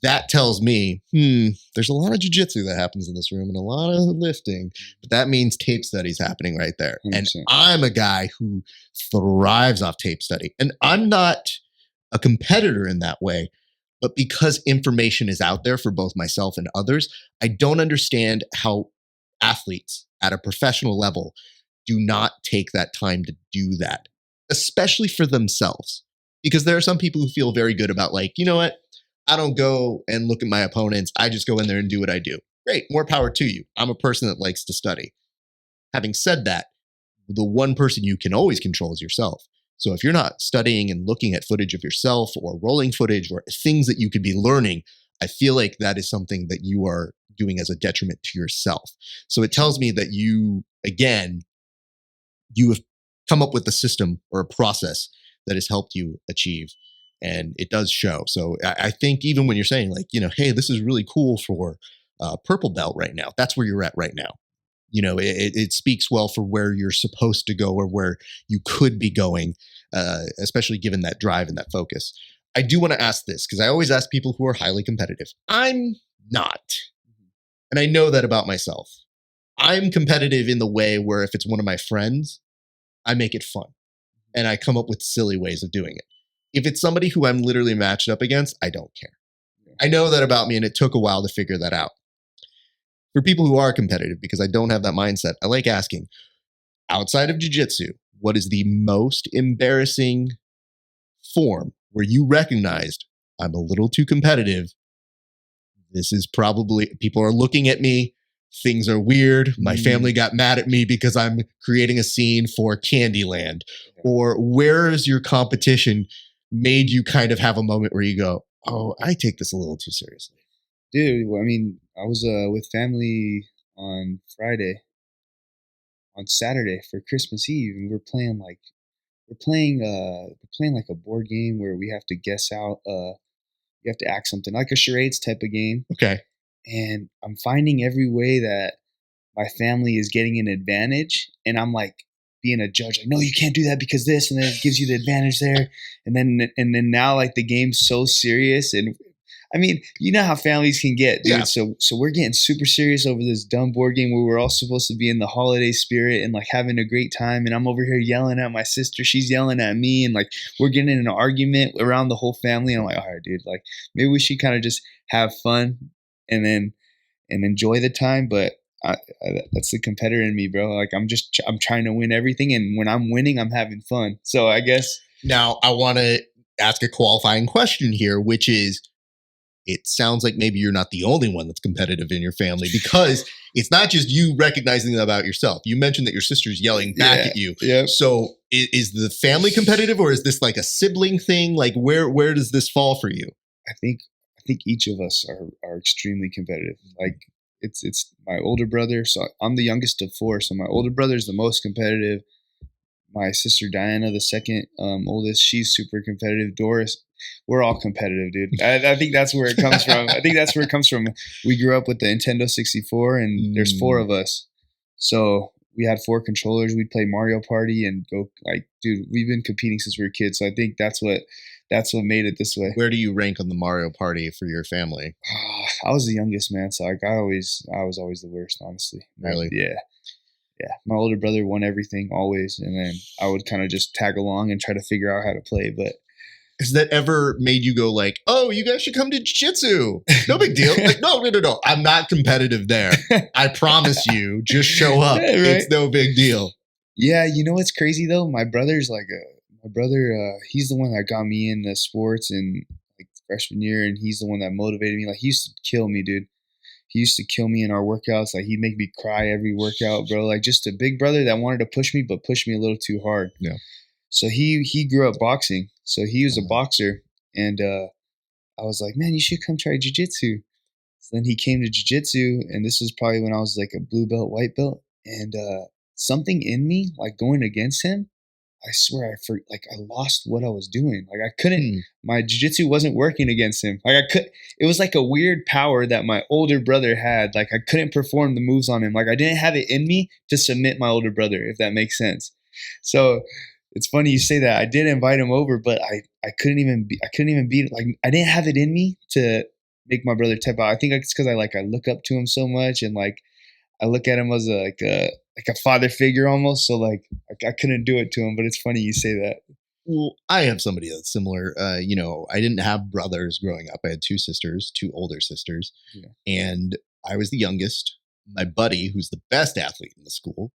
that tells me, there's a lot of jiu-jitsu that happens in this room and a lot of lifting, but that means tape study's happening right there. 100%. And I'm a guy who thrives off tape study. And I'm not a competitor in that way, but because information is out there for both myself and others, I don't understand how athletes at a professional level do not take that time to do that, especially for themselves. Because there are some people who feel very good about, like, you know what? I don't go and look at my opponents. I just go in there and do what I do. Great, more power to you. I'm a person that likes to study. Having said that, the one person you can always control is yourself. So if you're not studying and looking at footage of yourself or rolling footage or things that you could be learning, I feel like that is something that you are doing as a detriment to yourself. So it tells me that you, again, you have come up with a system or a process that has helped you achieve. And it does show. So I think even when you're saying, like, you know, hey, this is really cool for purple belt right now, that's where you're at right now. You know, it speaks well for where you're supposed to go or where you could be going, especially given that drive and that focus. I do want to ask this because I always ask people who are highly competitive. I'm not. And I know that about myself. I'm competitive in the way where if it's one of my friends, I make it fun and I come up with silly ways of doing it. If it's somebody who I'm literally matched up against, I don't care. I know that about me, and it took a while to figure that out. For people who are competitive, because I don't have that mindset, I like asking, outside of jiu-jitsu, what is the most embarrassing form where you recognized, I'm a little too competitive? This is probably, people are looking at me, things are weird. My family got mad at me because I'm creating a scene for Candyland. Or where is your competition made you kind of have a moment where you go, oh, I take this a little too seriously? dude. Well, I mean, I was with family on Friday, on Saturday for Christmas Eve, and we're playing like a board game where we have to guess out. You have to act something like a charades type of game. Okay. And I'm finding every way that my family is getting an advantage, and I'm like being a judge, like, no, you can't do that because this, and then it gives you the advantage there, and then now like the game's so serious, and I mean, you know how families can get, dude. Yeah. So we're getting super serious over this dumb board game where we're all supposed to be in the holiday spirit and like having a great time, and I'm over here yelling at my sister, she's yelling at me, and like we're getting in an argument around the whole family, and I'm like, all right, dude, like maybe we should kind of just have fun and enjoy the time, but that's the competitor in me, bro. Like I'm trying to win everything, and when I'm winning, I'm having fun. So I guess now I want to ask a qualifying question here, which is, it sounds like maybe you're not the only one that's competitive in your family, because it's not just you recognizing that about yourself. You mentioned that your sister's yelling back at you. Yeah. So is the family competitive, or is this like a sibling thing? Like where does this fall for you? I think each of us are extremely competitive. Like it's my older brother. So I'm the youngest of four. So my older brother is the most competitive. my sister Diana, the second oldest, she's super competitive. Doris, we're all competitive, dude. I think that's where it comes from. I think that's where it comes from. We grew up with the Nintendo 64, and there's 4 of us. So we had 4 controllers. We'd play Mario Party and go like, dude, we've been competing since we were kids. So I think that's what made it this way. Where do you rank on the Mario Party for your family? I was the youngest, man. So like I was always the worst, honestly. Really? Yeah. Yeah, my older brother won everything always, and then I would kind of just tag along and try to figure out how to play. But has that ever made you go like, oh, you guys should come to jiu-jitsu? No big deal. Like, no. I'm not competitive there. I promise you, just show up. Yeah, right? It's no big deal. Yeah, you know what's crazy though? My brother's like he's the one that got me into sports in like freshman year, and he's the one that motivated me. Like he used to kill me, dude. He used to kill me in our workouts. Like he'd make me cry every workout, bro. Like just a big brother that wanted to push me, but pushed me a little too hard. Yeah. So he grew up boxing. So he was a boxer, and I was like, man, you should come try jiu-jitsu. So then he came to jiu-jitsu, and this was probably when I was like a blue belt, white belt, and something in me, like going against him, I swear I lost what I was doing. Like I couldn't, my jiu-jitsu wasn't working against him. Like it was like a weird power that my older brother had. Like I couldn't perform the moves on him. Like I didn't have it in me to submit my older brother, if that makes sense. So it's funny you say that. I did invite him over, but I couldn't even beat it. Like I didn't have it in me to make my brother tap out. I think it's because I look up to him so much, and like I look at him as a father figure almost. So like I couldn't do it to him, but it's funny you say that. Well, I have somebody that's similar. I didn't have brothers growing up. I had 2 sisters, 2 older sisters, and I was the youngest. My buddy, who's the best athlete in the school,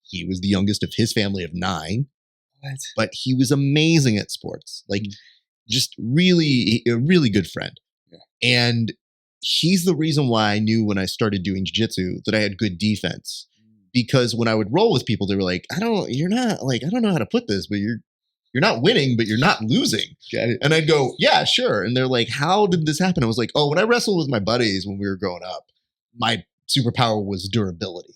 he was the youngest of his family of 9. What? But he was amazing at sports. Like just really a really good friend. Yeah. And he's the reason why I knew when I started doing jiu-jitsu that I had good defense. Because when I would roll with people, they were like, I don't know how to put this, but you're not winning, but you're not losing. Got it. And I'd go, yeah, sure. And they're like, how did this happen? I was like, oh, when I wrestled with my buddies when we were growing up, my superpower was durability.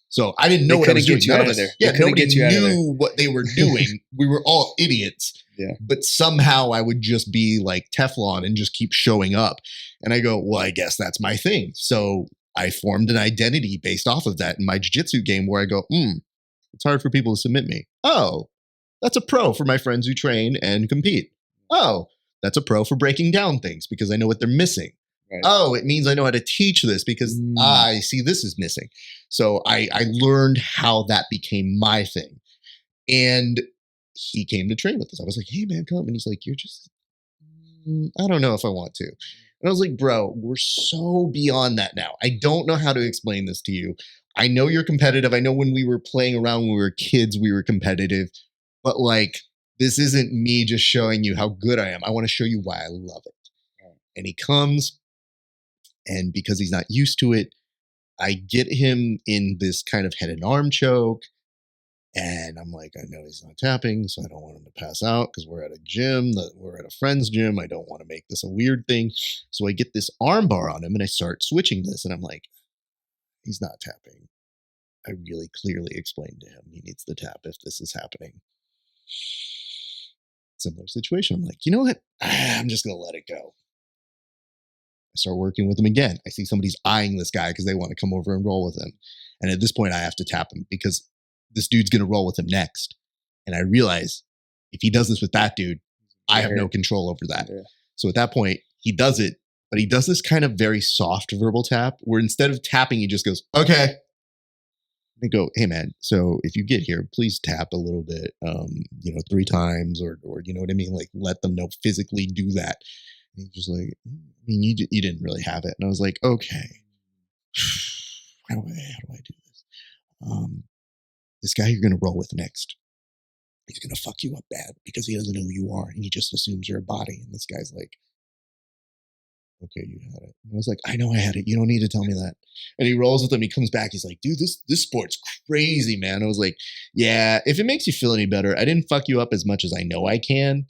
So I didn't know what I was doing. None of us, nobody knew what they were doing. We were all idiots. Yeah. But somehow I would just be like Teflon and just keep showing up. And I go, well, I guess that's my thing. So I formed an identity based off of that in my jiu-jitsu game where I go, it's hard for people to submit me. Oh, that's a pro for my friends who train and compete. Oh, that's a pro for breaking down things because I know what they're missing. Right. Oh, it means I know how to teach this because I see this is missing. So I learned how that became my thing. And he came to train with us. I was like, hey, man, come. And he's like, you're just, I don't know if I want to. And I was like, bro, we're so beyond that now. I don't know how to explain this to you. I know you're competitive. I know when we were playing around when we were kids, we were competitive. But like, this isn't me just showing you how good I am. I want to show you why I love it. And he comes, and because he's not used to it, I get him in this kind of head and arm choke. And I'm like, I know he's not tapping, so I don't want him to pass out because we're at a gym, we're at a friend's gym. I don't want to make this a weird thing. So I get this arm bar on him and I start switching this. And I'm like, he's not tapping. I really clearly explained to him he needs the tap if this is happening. Similar situation. I'm like, you know what? I'm just going to let it go. I start working with him again. I see somebody's eyeing this guy because they want to come over and roll with him. And at this point, I have to tap him because this dude's going to roll with him next. And I realize if he does this with that dude, I have no control over that. Yeah. So at that point, he does it, but he does this kind of very soft verbal tap where instead of tapping, he just goes, okay. I go, hey man, so if you get here, please tap a little bit, 3 times or you know what I mean? Like let them know physically do that. And he's just like, I mean, you didn't really have it. And I was like, okay, how do I do this? This guy you're going to roll with next, he's going to fuck you up bad because he doesn't know who you are. And he just assumes you're a body. And this guy's like, okay, you had it. And I was like, I know I had it. You don't need to tell me that. And he rolls with him. He comes back. He's like, dude, this sport's crazy, man. I was like, yeah, if it makes you feel any better, I didn't fuck you up as much as I know I can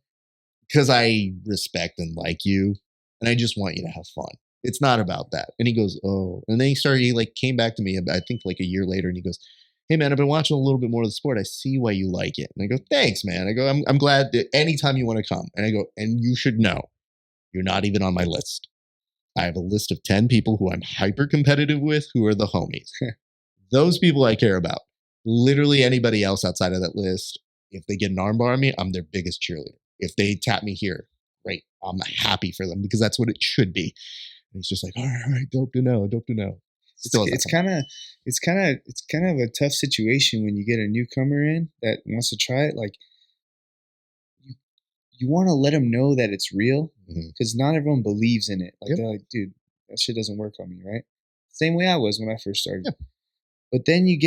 because I respect and like you. And I just want you to have fun. It's not about that. And he goes, oh. And then he came back to me, I think like a year later, and he goes, hey man, I've been watching a little bit more of the sport. I see why you like it. And I go, thanks, man. I go, I'm glad that anytime you want to come. And I go, and you should know, you're not even on my list. I have a list of 10 people who I'm hyper competitive with who are the homies. Those people I care about. Literally anybody else outside of that list, if they get an armbar on me, I'm their biggest cheerleader. If they tap me here, great. I'm happy for them because that's what it should be. And he's just like, all right, dope to know, dope to know. It's kind of a tough situation when you get a newcomer in that wants to try it. Like you want to let them know that it's real because not everyone believes in it. Like they're like, dude, that shit doesn't work on me, right? Same way I was when I first started. Yeah. But then you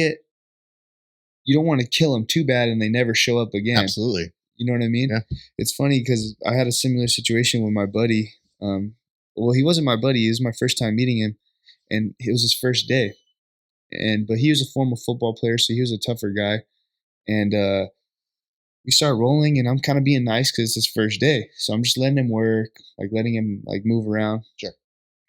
don't want to kill them too bad and they never show up again. Absolutely. You know what I mean? Yeah. It's funny because I had a similar situation with my buddy. Well, he wasn't my buddy. It was my first time meeting him, and it was his first day. But he was a former football player, so he was a tougher guy. And we start rolling, and I'm kind of being nice because it's his first day. So I'm just letting him work, like letting him like move around. Sure.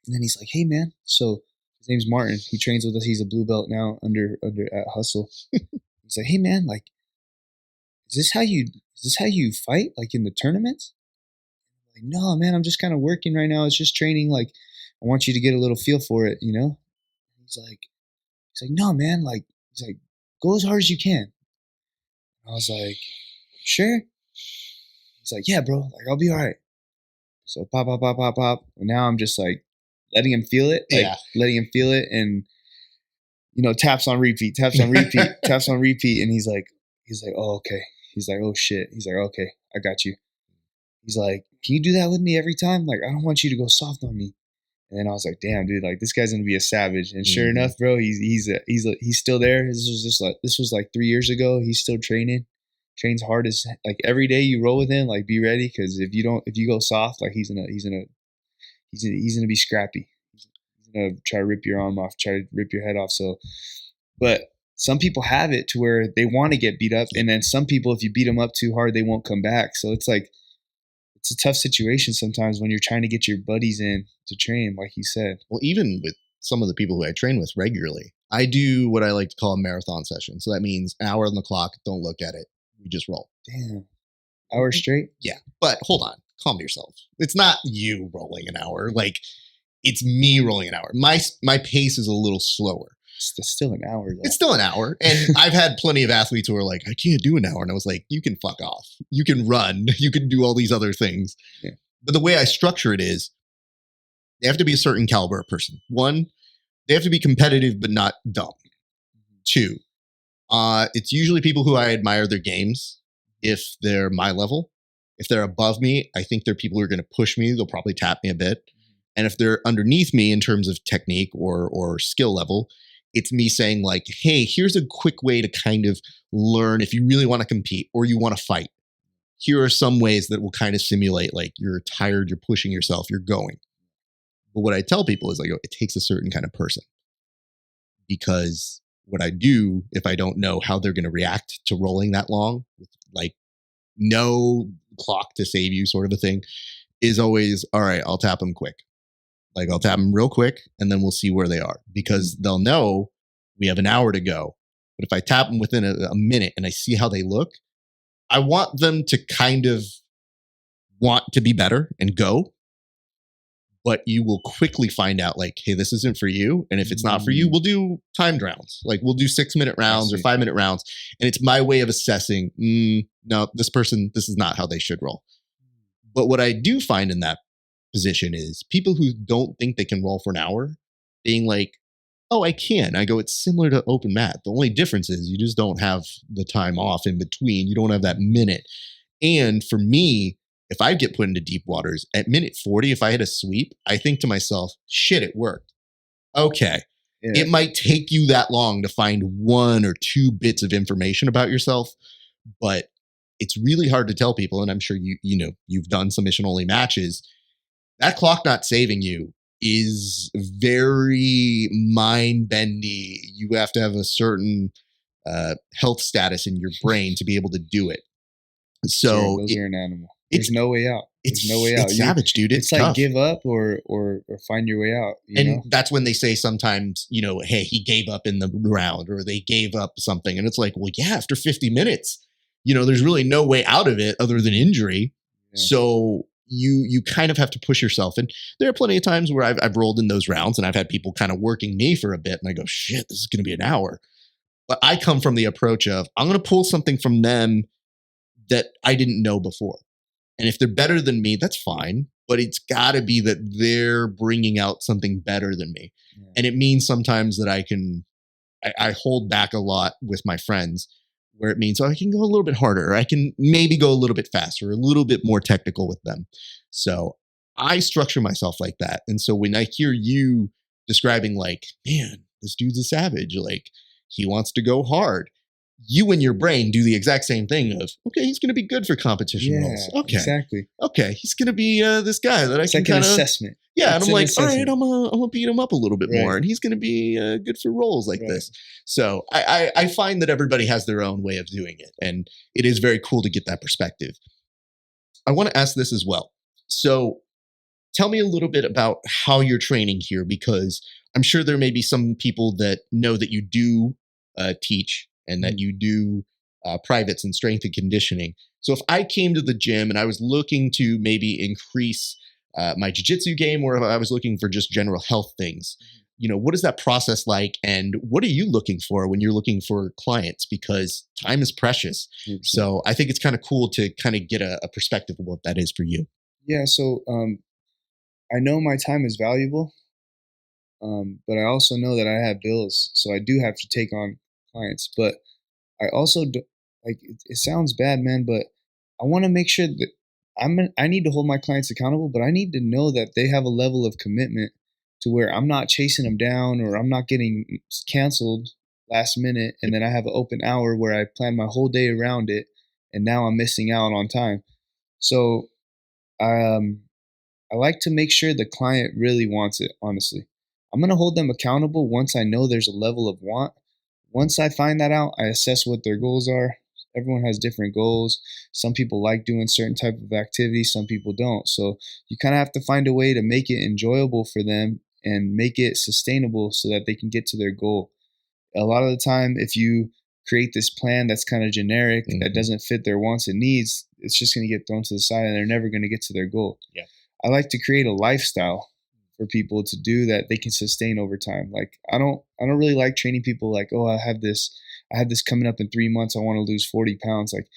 And then he's like, "Hey, man." So his name's Martin. He trains with us. He's a blue belt now under at Hustle. He's like, "Hey, man, like, is this how you fight like in the tournaments?" I'm like, "No, man, I'm just kind of working right now. It's just training. Like, I want you to get a little feel for it, you know." He's like, "No, man, like," he's like, "go as hard as you can." I was like, "Sure?" He's like, "Yeah, bro, like I'll be all right." So pop, pop, pop, pop, pop. And now I'm just like letting him feel it, letting him feel it, and taps on repeat, taps on repeat, taps on repeat, and he's like, "Oh, okay." He's like, "Oh shit." He's like, "Okay, I got you." He's like, "Can you do that with me every time? Like, I don't want you to go soft on me." And then I was like, "Damn, dude, like this guy's gonna be a savage." And sure enough, bro, he's still there. This was like 3 years ago. He's still training, trains hard as like every day. You roll with him, like be ready because if you go soft, like he's gonna be scrappy. He's gonna try to rip your arm off, try to rip your head off. So, but some people have it to where they want to get beat up, and then some people, if you beat them up too hard, they won't come back. So it's like. It's a tough situation sometimes when you're trying to get your buddies in to train, like you said. Well, even with some of the people who I train with regularly, I do what I like to call a marathon session. So that means an hour on the clock, don't look at it. We just roll. Damn. Hour straight? Yeah. But hold on. Calm yourself. It's not you rolling an hour. Like, it's me rolling an hour. My pace is a little slower. It's still an hour, though. It's still an hour. And I've had plenty of athletes who are like, I can't do an hour. And I was like, you can fuck off. You can run. You can do all these other things. Yeah. But the way I structure it is they have to be a certain caliber of person. One, they have to be competitive but not dumb. Two, it's usually people who I admire their games if they're my level. If they're above me, I think they're people who are going to push me. They'll probably tap me a bit. And if they're underneath me in terms of technique or skill level, it's me saying like, hey, here's a quick way to kind of learn if you really want to compete or you want to fight. Here are some ways that will kind of simulate like you're tired, you're pushing yourself, you're going. But what I tell people is like, it takes a certain kind of person. Because what I do, if I don't know how they're going to react to rolling that long, with like no clock to save you sort of a thing, is always, all right, I'll tap them quick. Like I'll tap them real quick and then we'll see where they are because they'll know we have an hour to go. But if I tap them within a minute and I see how they look, I want them to kind of want to be better and go. But you will quickly find out like, hey, this isn't for you. And if it's not for you, we'll do timed rounds. Like we'll do 6-minute rounds or 5-minute rounds. And it's my way of assessing, no, this is not how they should roll. But what I do find in that position is people who don't think they can roll for an hour being like, oh, I can. I go, it's similar to open mat. The only difference is you just don't have the time off in between. You don't have that minute. And for me, if I get put into deep waters at minute 40, if I hit a sweep, I think to myself, shit, it worked. Okay. Yeah. It might take you that long to find 1 or 2 bits of information about yourself, but it's really hard to tell people. And I'm sure you've done submission only matches. That clock not saving you is very mind-bendy. You have to have a certain health status in your brain to be able to do it. So those are an animal. There's no way out. There's no way out. It's savage, dude. It's like tough. give up or find your way out. You know? That's when they say sometimes, hey, he gave up in the round or they gave up something. And it's like, well, yeah, after 50 minutes, there's really no way out of it other than injury. Yeah. So you kind of have to push yourself. And there are plenty of times where I've rolled in those rounds and I've had people kind of working me for a bit and I go, shit, this is going to be an hour. But I come from the approach of I'm going to pull something from them that I didn't know before. And if they're better than me, that's fine. But it's got to be that they're bringing out something better than me. Yeah. And it means sometimes that I hold back a lot with my friends where it means, I can go a little bit harder, or I can maybe go a little bit faster, or a little bit more technical with them. So I structure myself like that. And so when I hear you describing like, man, this dude's a savage, like he wants to go hard, you in your brain do the exact same thing of, okay, he's going to be good for competition roles. Okay, exactly. Okay, he's going to be this guy that it's I can kind of assessment. Yeah, and I'm like, all right, I'm gonna beat him up a little bit more, and he's gonna be good for roles like this. So I find that everybody has their own way of doing it, and it is very cool to get that perspective. I want to ask this as well. So tell me a little bit about how you're training here, because I'm sure there may be some people that know that you do teach and that you do privates and strength and conditioning. So if I came to the gym and I was looking to maybe increase my jiu-jitsu game, or if I was looking for just general health things, what is that process like? And what are you looking for when you're looking for clients? Because time is precious. Mm-hmm. So I think it's kind of cool to kind of get a perspective of what that is for you. Yeah. So I know my time is valuable, but I also know that I have bills. So I do have to take on clients, but I also do, like, it sounds bad, man, but I want to make sure that I need to hold my clients accountable, but I need to know that they have a level of commitment to where I'm not chasing them down, or I'm not getting canceled last minute. And then I have an open hour where I plan my whole day around it, and now I'm missing out on time. So I like to make sure the client really wants it, honestly. I'm going to hold them accountable once I know there's a level of want. Once I find that out, I assess what their goals are. Everyone has different goals. Some people like doing certain type of activity, some people don't. So you kind of have to find a way to make it enjoyable for them and make it sustainable so that they can get to their goal. A lot of the time, if you create this plan that's kind of generic, that doesn't fit their wants and needs, it's just going to get thrown to the side and they're never going to get to their goal. Yeah. I like to create a lifestyle for people to do that they can sustain over time. Like I don't really like training people like, oh, I have this coming up in 3 months. I want to lose 40 pounds. Like,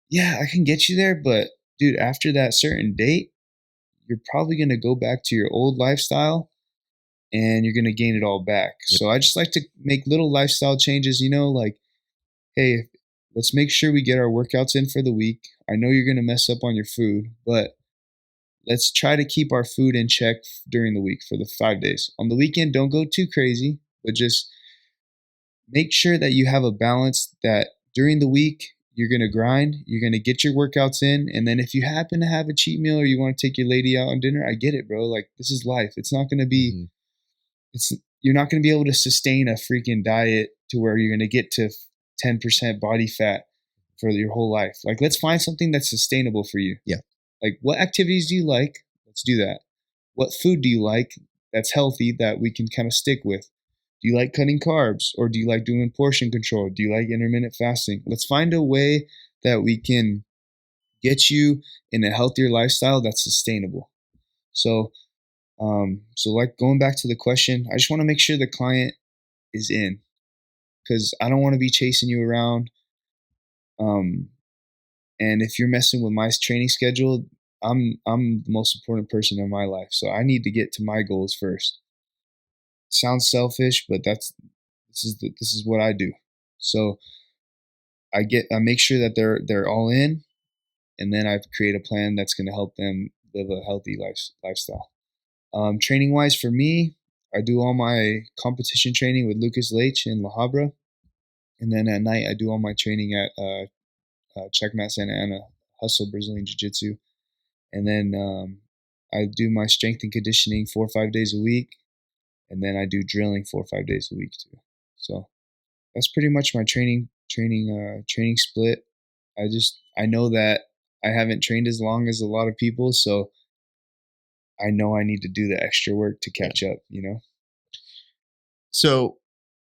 yeah, I can get you there. But dude, after that certain date, you're probably going to go back to your old lifestyle and you're going to gain it all back. Yep. So I just like to make little lifestyle changes, like, hey, let's make sure we get our workouts in for the week. I know you're going to mess up on your food, but let's try to keep our food in check during the week for the 5 days. On the weekend, don't go too crazy, but just make sure that you have a balance that during the week, you're going to grind, you're going to get your workouts in. And then if you happen to have a cheat meal or you want to take your lady out on dinner, I get it, bro. Like, this is life. It's not going to be, you're not going to be able to sustain a freaking diet to where you're going to get to 10% body fat for your whole life. Like, let's find something that's sustainable for you. Yeah. Like, what activities do you like? Let's do that. What food do you like that's healthy that we can kind of stick with? Do you like cutting carbs, or do you like doing portion control? Do you like intermittent fasting? Let's find a way that we can get you in a healthier lifestyle that's sustainable. So like going back to the question, I just want to make sure the client is in, because I don't want to be chasing you around. And if you're messing with my training schedule, I'm the most important person in my life. So I need to get to my goals first. Sounds selfish, but this is what I do. So I make sure that they're all in, and then I create a plan that's going to help them live a healthy lifestyle. Training wise for me, I do all my competition training with Lucas Leitch in La Habra, and then at night I do all my training at Checkmat Santa Ana, Hustle Brazilian Jiu-Jitsu, and then I do my strength and conditioning 4 or 5 days a week. And then I do drilling 4 or 5 days a week too. So that's pretty much my training split. I know that I haven't trained as long as a lot of people, so I know I need to do the extra work to catch up, you know? So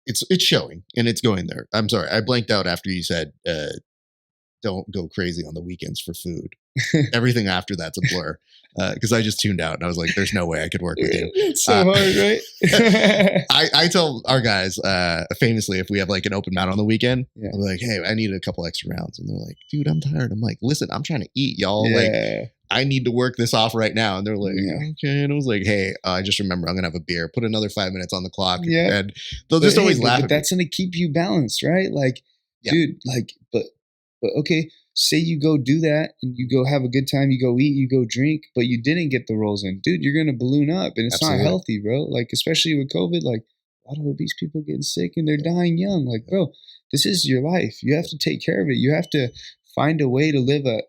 it's showing and it's going there. I'm sorry, I blanked out after you said don't go crazy on the weekends for food. Everything after that's a blur because I just tuned out and I was like, there's no way I could work with you. It's so hard, right? I tell our guys famously, if we have like an open mat on the weekend, Yeah. I'm like, hey, I need a couple extra rounds. And they're like, dude, I'm tired. I'm like, listen, I'm trying to eat, y'all. Yeah. Like, I need to work this off right now. And they're like, Yeah. okay. And I was like, hey, I just remember I'm going to have a beer, put another 5 minutes on the clock. Yeah. And they'll just always laugh but at me. that's going to keep you balanced, right? Like, Yeah. dude, like, but okay, say you go do that and you go have a good time, you go eat, you go drink, but you didn't get the rolls in. Dude, you're going to balloon up and it's Absolutely. not healthy, bro. Like, especially with COVID, like a lot of obese people getting sick and they're dying young. Like, bro, this is your life. You have to take care of it. You have to find a way to live a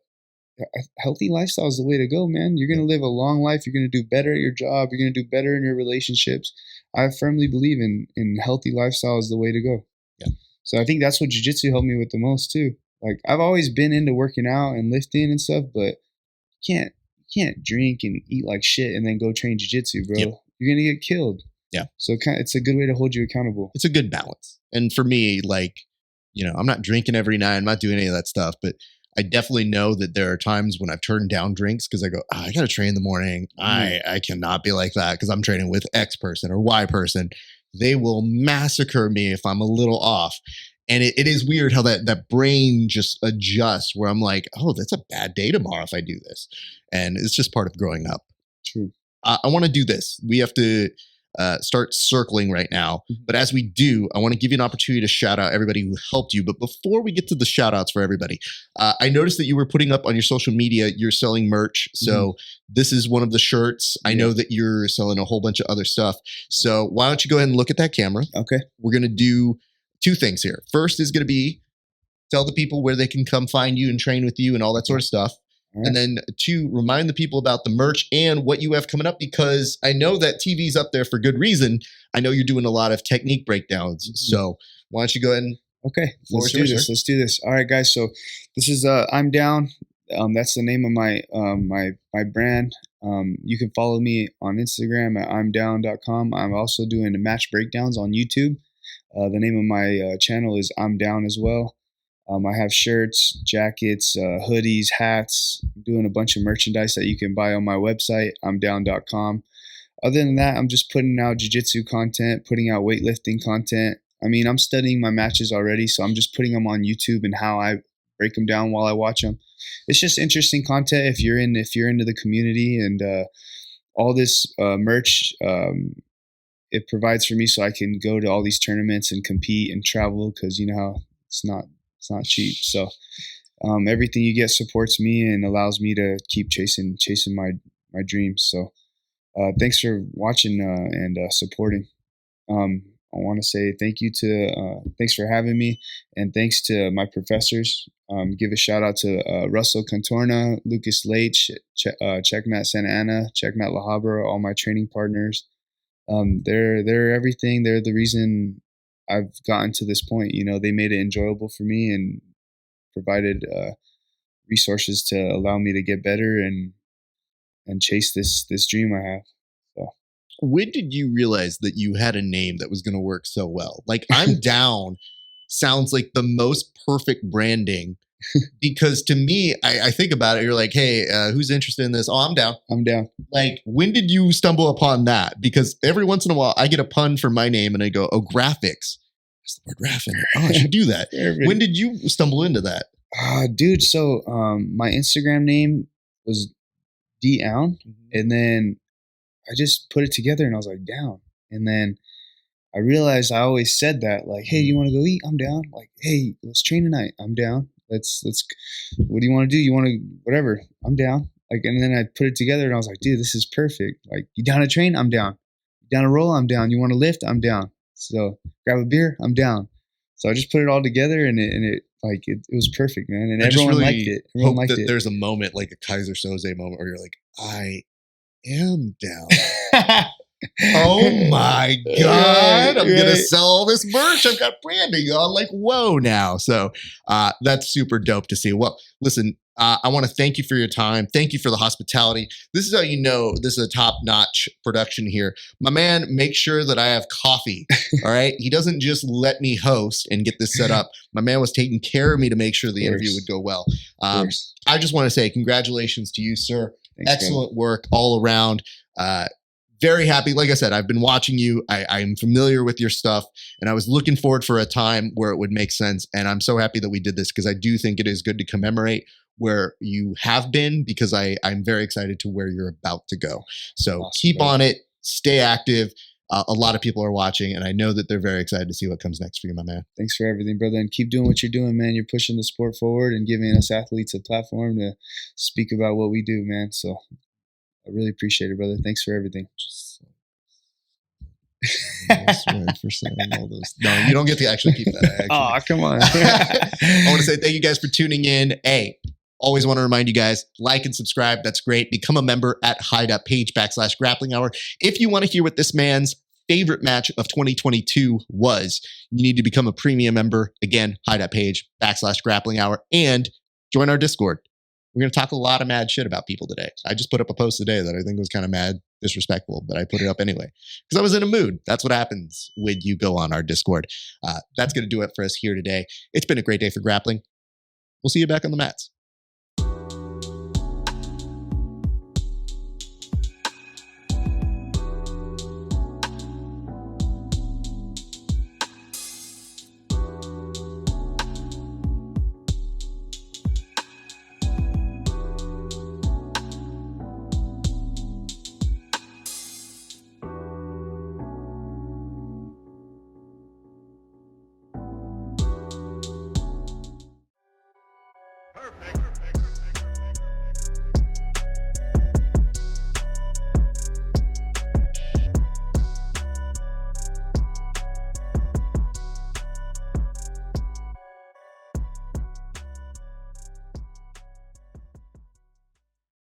healthy lifestyle is the way to go, man. You're going to live a long life. You're going to do better at your job. You're going to do better in your relationships. I firmly believe in healthy lifestyle is the way to go. Yeah. So I think that's what jiu-jitsu helped me with the most too. Like I've always been into working out and lifting and stuff, but you can't drink and eat like shit and then go train jiu-jitsu, bro. Yep. You're going to get killed. Yeah. So it's a good way to hold you accountable. It's a good balance. And for me, like, you know, I'm not drinking every night. I'm not doing any of that stuff, but I definitely know that there are times when I've turned down drinks because I go, oh, I got to train in the morning. I cannot be like that because I'm training with X person or Y person. They will massacre me if I'm a little off. And it is weird how that brain just adjusts where I'm like, oh, that's a bad day tomorrow if I do this. And it's just part of growing up. True. I want to do this. We have to start circling right now. But as we do, I want to give you an opportunity to shout out everybody who helped you. But before we get to the shout outs for everybody, I noticed that you were putting up on your social media, you're selling merch. So this is one of the shirts. I know that you're selling a whole bunch of other stuff. So why don't you go ahead and look at that camera? Okay. We're going to do two things here. First is going to be tell the people where they can come find you and train with you and all that sort of stuff. Right. And then two, remind the people about the merch and what you have coming up, because I know that TV's up there for good reason. I know you're doing a lot of technique breakdowns. So why don't you go ahead and let's do this. Let's do this. All right, guys. So this is I'm Down. That's the name of my my brand. You can follow me on Instagram at imdown.com. I'm also doing match breakdowns on YouTube. The name of my channel is I'm Down as well. I have shirts, jackets, hoodies, hats. I'm doing a bunch of merchandise that you can buy on my website, imdown.com. Other than that, I'm just putting out jiu-jitsu content, putting out weightlifting content. I mean, I'm studying my matches already, so I'm just putting them on YouTube and how I break them down while I watch them. It's just interesting content if you're into the community, and all this merch it provides for me so I can go to all these tournaments and compete and travel, because you know how it's not cheap. So everything you get supports me and allows me to keep chasing my dreams. So thanks for watching and supporting. I want to say thank you to thanks for having me, and thanks to my professors. Give a shout out to Russell Contorna, Lucas Leitch, Checkmat Santa Ana, Checkmat La Habra, all my training partners. They're everything. They're the reason I've gotten to this point. You know, they made it enjoyable for me and provided resources to allow me to get better and chase this dream I have. So, when did you realize that you had a name that was going to work so well? Like, I'm Down sounds like the most perfect branding, because to me, I think about it. You're like, hey, who's interested in this? Oh, I'm down. I'm down. Like, when did you stumble upon that? Because every once in a while, I get a pun for my name and I go, oh, graphics. That's the word graph in it. Oh, I should do that. When did you stumble into that? Dude, so my Instagram name was D Aoun, and then I just put it together and I was like, Down. And then I realized I always said that, like, hey, you want to go eat? I'm down. Like, hey, let's train tonight. I'm down. Let's what do you want to do? You want to whatever? I'm down. Like, and then I put it together and I was like, dude, this is perfect. Like, you down to train? I'm down. You down to roll? I'm down. You want to lift? I'm down. So grab a beer? I'm down. So I just put it all together, and it was perfect, man. And everyone liked it. Everyone liked it. There's a moment, like a Kaiser Soze moment, where you're like, I am down. Oh my God, I'm going to sell all this merch. I've got branding on, like, whoa now. So that's super dope to see. Well, listen, I want to thank you for your time. Thank you for the hospitality. This is how you know this is a top-notch production here. My man makes sure that I have coffee, all right? He doesn't just let me host and get this set up. My man was taking care of me to make sure the interview would go well. I just want to say congratulations to you, sir. Thanks, excellent work all around. Very happy. Like I said, I've been watching you. I'm familiar with your stuff, and I was looking forward for a time where it would make sense. And I'm so happy that we did this because I do think it is good to commemorate where you have been, because I'm very excited to where you're about to go. So awesome, keep on it. Stay active. A lot of people are watching, and I know that they're very excited to see what comes next for you, my man. Thanks for everything, brother. And keep doing what you're doing, man. You're pushing the sport forward and giving us athletes a platform to speak about what we do, man. So I really appreciate it, brother. Thanks for everything. For saying all those. No, you don't get to actually keep that. Oh, come on. I want to say thank you guys for tuning in. Hey, always want to remind you guys, like and subscribe. That's great. Become a member at HY.PAGE/grappling hour. If you want to hear what this man's favorite match of 2022 was, you need to become a premium member. Again, HY.PAGE/grappling hour, and join our Discord. We're going to talk a lot of mad shit about people today. I just put up a post today that I think was kind of mad, disrespectful, but I put it up anyway because I was in a mood. That's what happens when you go on our Discord. That's going to do it for us here today. It's been a great day for grappling. We'll see you back on the mats.